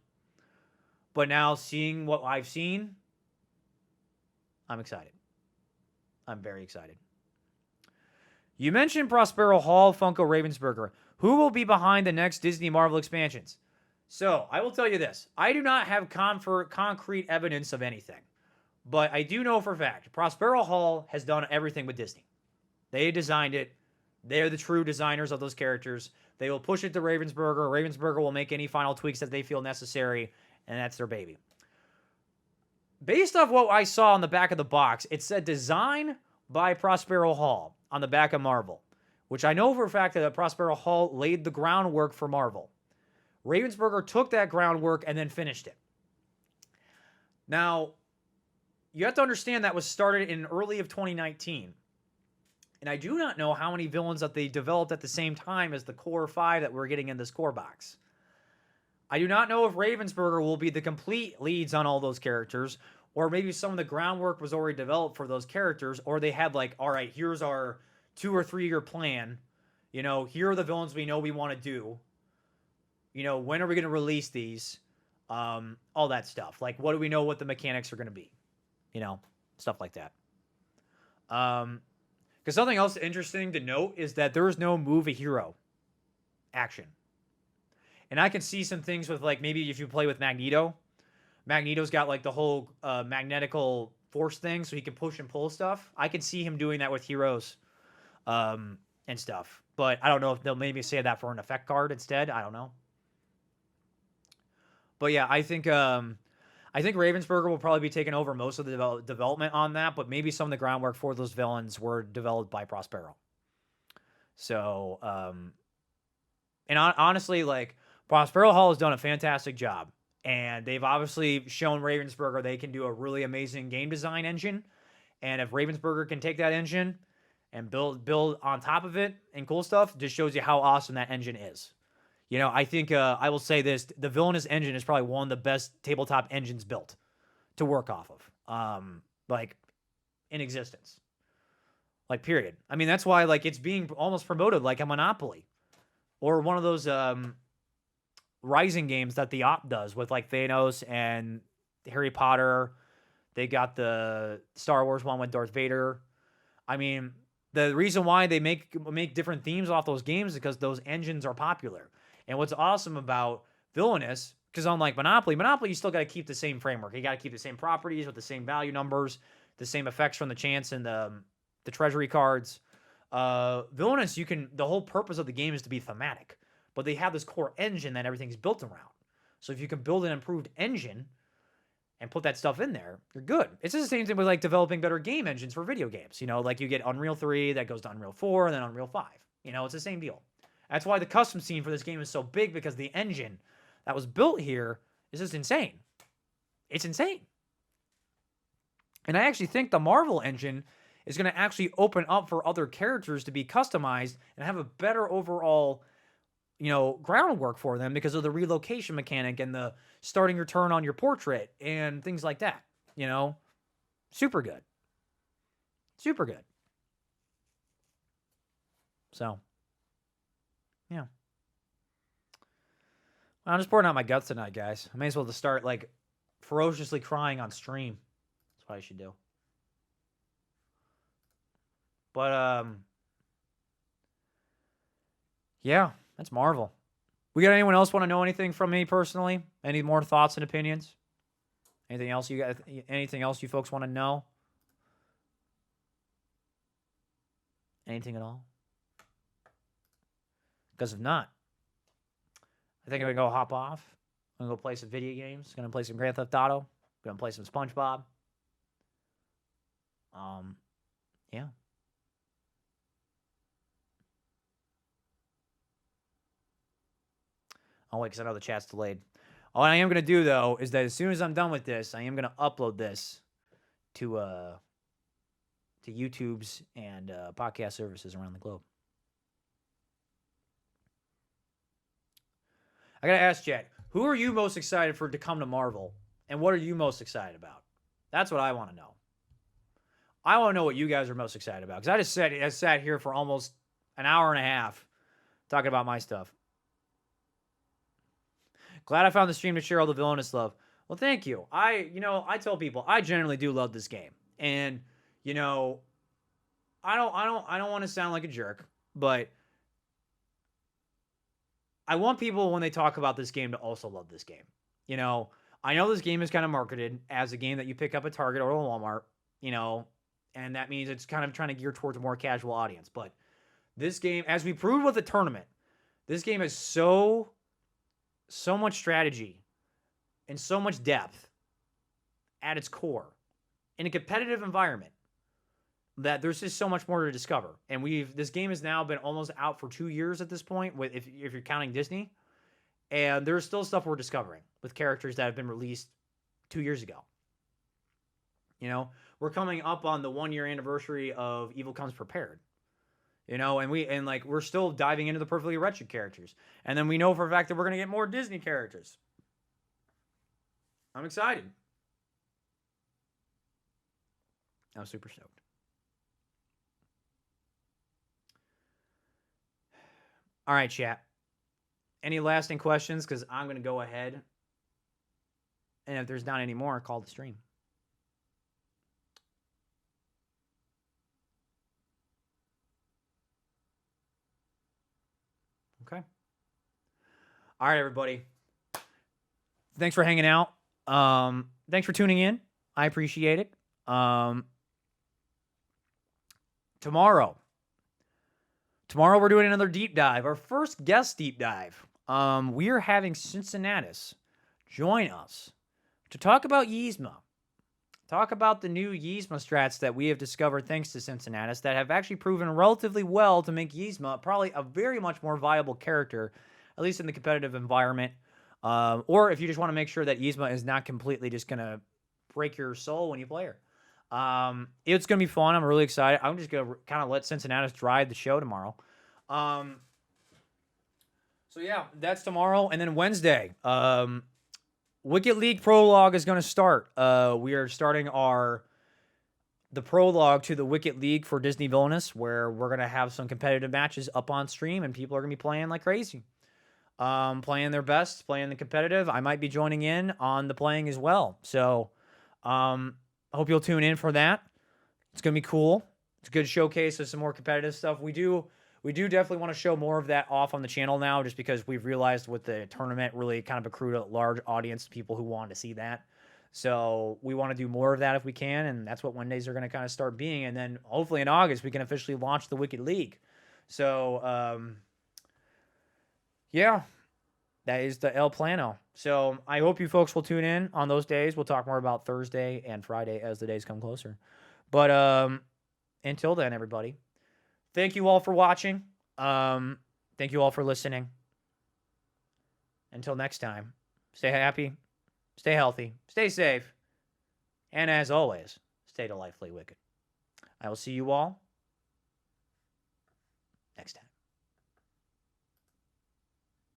But now, seeing what I've seen, I'm excited. I'm very excited. You mentioned Prospero Hall, Funko, Ravensburger. Who will be behind the next Disney Marvel expansions? So, I will tell you this. I do not have concrete evidence of anything. But I do know for a fact, Prospero Hall has done everything with Disney. They designed it. They're the true designers of those characters. They will push it to Ravensburger. Ravensburger will make any final tweaks that they feel necessary, and that's their baby. Based off what I saw on the back of the box, it said design by Prospero Hall on the back of Marvel, which I know for a fact that Prospero Hall laid the groundwork for Marvel. Ravensburger took that groundwork and then finished it. Now, you have to understand that was started in early of 2019. And I do not know how many villains that they developed at the same time as the core 5 that we're getting in this core box. I do not know if Ravensburger will be the complete leads on all those characters, or maybe some of the groundwork was already developed for those characters, or they had like, all right, here's our 2 or 3 year plan. Here are the villains we know we want to do. When are we going to release these? All that stuff. Like, what do we know what the mechanics are going to be? Stuff like that. Because something else interesting to note is that there is no move a hero action. And I can see some things with, like, maybe if you play with Magneto. Magneto's got, like, the whole magnetical force thing, so he can push and pull stuff. I can see him doing that with heroes and stuff. But I don't know if they'll maybe say that for an effect card instead. I don't know. But yeah, I think Ravensburger will probably be taking over most of the development on that, but maybe some of the groundwork for those villains were developed by Prospero. So, and honestly, like, Prospero Hall has done a fantastic job, and they've obviously shown Ravensburger they can do a really amazing game design engine. And if Ravensburger can take that engine and build on top of it and cool stuff, just shows you how awesome that engine is. You know, I think I will say this: the Villainous engine is probably one of the best tabletop engines built to work off of, like, in existence. Like, period. I mean, that's why, like, it's being almost promoted like a Monopoly or one of those Rising games that the Op does with, like, Thanos and Harry Potter. They got the Star Wars one with Darth Vader. I mean, the reason why they make different themes off those games is because those engines are popular. And what's awesome about Villainous, because unlike Monopoly, you still got to keep the same framework. You got to keep the same properties with the same value numbers, the same effects from the chance and the treasury cards. Villainous, the whole purpose of the game is to be thematic, but they have this core engine that everything's built around. So if you can build an improved engine and put that stuff in there, you're good. It's just the same thing with, like, developing better game engines for video games. You know, like, you get Unreal 3, that goes to Unreal 4, and then Unreal 5. You know, it's the same deal. That's why the custom scene for this game is so big, because the engine that was built here is just insane. It's insane. And I actually think the Marvel engine is going to actually open up for other characters to be customized and have a better overall, you know, groundwork for them because of the relocation mechanic and the starting your turn on your portrait and things like that. You know, super good. Super good. So, yeah. I'm just pouring out my guts tonight, guys. I may as well just start, like, ferociously crying on stream. That's what I should do. But, yeah, that's Marvel. We got anyone else want to know anything from me personally? Any more thoughts and opinions? Anything else you folks want to know? Anything at all? Because if not, I think I'm going to go hop off. I'm going to go play some video games. Going to play some Grand Theft Auto. Going to play some SpongeBob. Yeah. Oh, wait, because I know the chat's delayed. All I am going to do, though, is that as soon as I'm done with this, I am going to upload this to YouTube's and podcast services around the globe. I got to ask, chat, who are you most excited for to come to Marvel? And what are you most excited about? That's what I want to know. I want to know what you guys are most excited about. Because I sat here for almost an hour and a half talking about my stuff. Glad I found the stream to share all the Villainous love. Well, thank you. I tell people I generally do love this game. And, you know, I don't want to sound like a jerk, but I want people, when they talk about this game, to also love this game. You know, I know this game is kind of marketed as a game that you pick up at Target or Walmart, you know, and that means it's kind of trying to gear towards a more casual audience. But this game, as we proved with the tournament, this game is so much strategy and so much depth at its core in a competitive environment that there's just so much more to discover. And this game has now been almost out for 2 years at this point, if you're counting Disney. And there's still stuff we're discovering with characters that have been released 2 years ago. You know, we're coming up on the 1-year anniversary of Evil Comes Prepared. You know, and we're still diving into the Perfectly Wretched characters. And then we know for a fact that we're going to get more Disney characters. I'm excited. I'm super stoked. All right, chat. Any lasting questions? Because I'm going to go ahead. And if there's not any more, call the stream. All right, everybody. Thanks for hanging out. Thanks for tuning in. I appreciate it. Tomorrow we're doing another deep dive. Our first guest deep dive. We are having Cincinnatus join us to talk about Yzma. Talk about the new Yzma strats that we have discovered thanks to Cincinnatus that have actually proven relatively well to make Yzma probably a very much more viable character, at least in the competitive environment. Or if you just want to make sure that Yzma is not completely just going to break your soul when you play her. It's going to be fun. I'm really excited. I'm just going to kind of let Cincinnatus drive the show tomorrow. So yeah, that's tomorrow. And then Wednesday, Wicked League Prologue is going to start. We are starting the prologue to the Wicked League for Disney Villainous, where we're going to have some competitive matches up on stream, and people are going to be playing like crazy. Playing their best, playing the competitive. I might be joining in on the playing as well. So I hope you'll tune in for that. It's going to be cool. It's a good showcase of some more competitive stuff. We do definitely want to show more of that off on the channel now, just because we've realized with the tournament really kind of accrued a large audience of people who want to see that. So we want to do more of that if we can, and that's what Wednesdays are going to kind of start being. And then hopefully in August, we can officially launch the Wicked League. So, yeah, that is the El Plano. So I hope you folks will tune in on those days. We'll talk more about Thursday and Friday as the days come closer. But until then, everybody, thank you all for watching. Thank you all for listening. Until next time, stay happy, stay healthy, stay safe, and as always, stay delightfully wicked. I will see you all next time.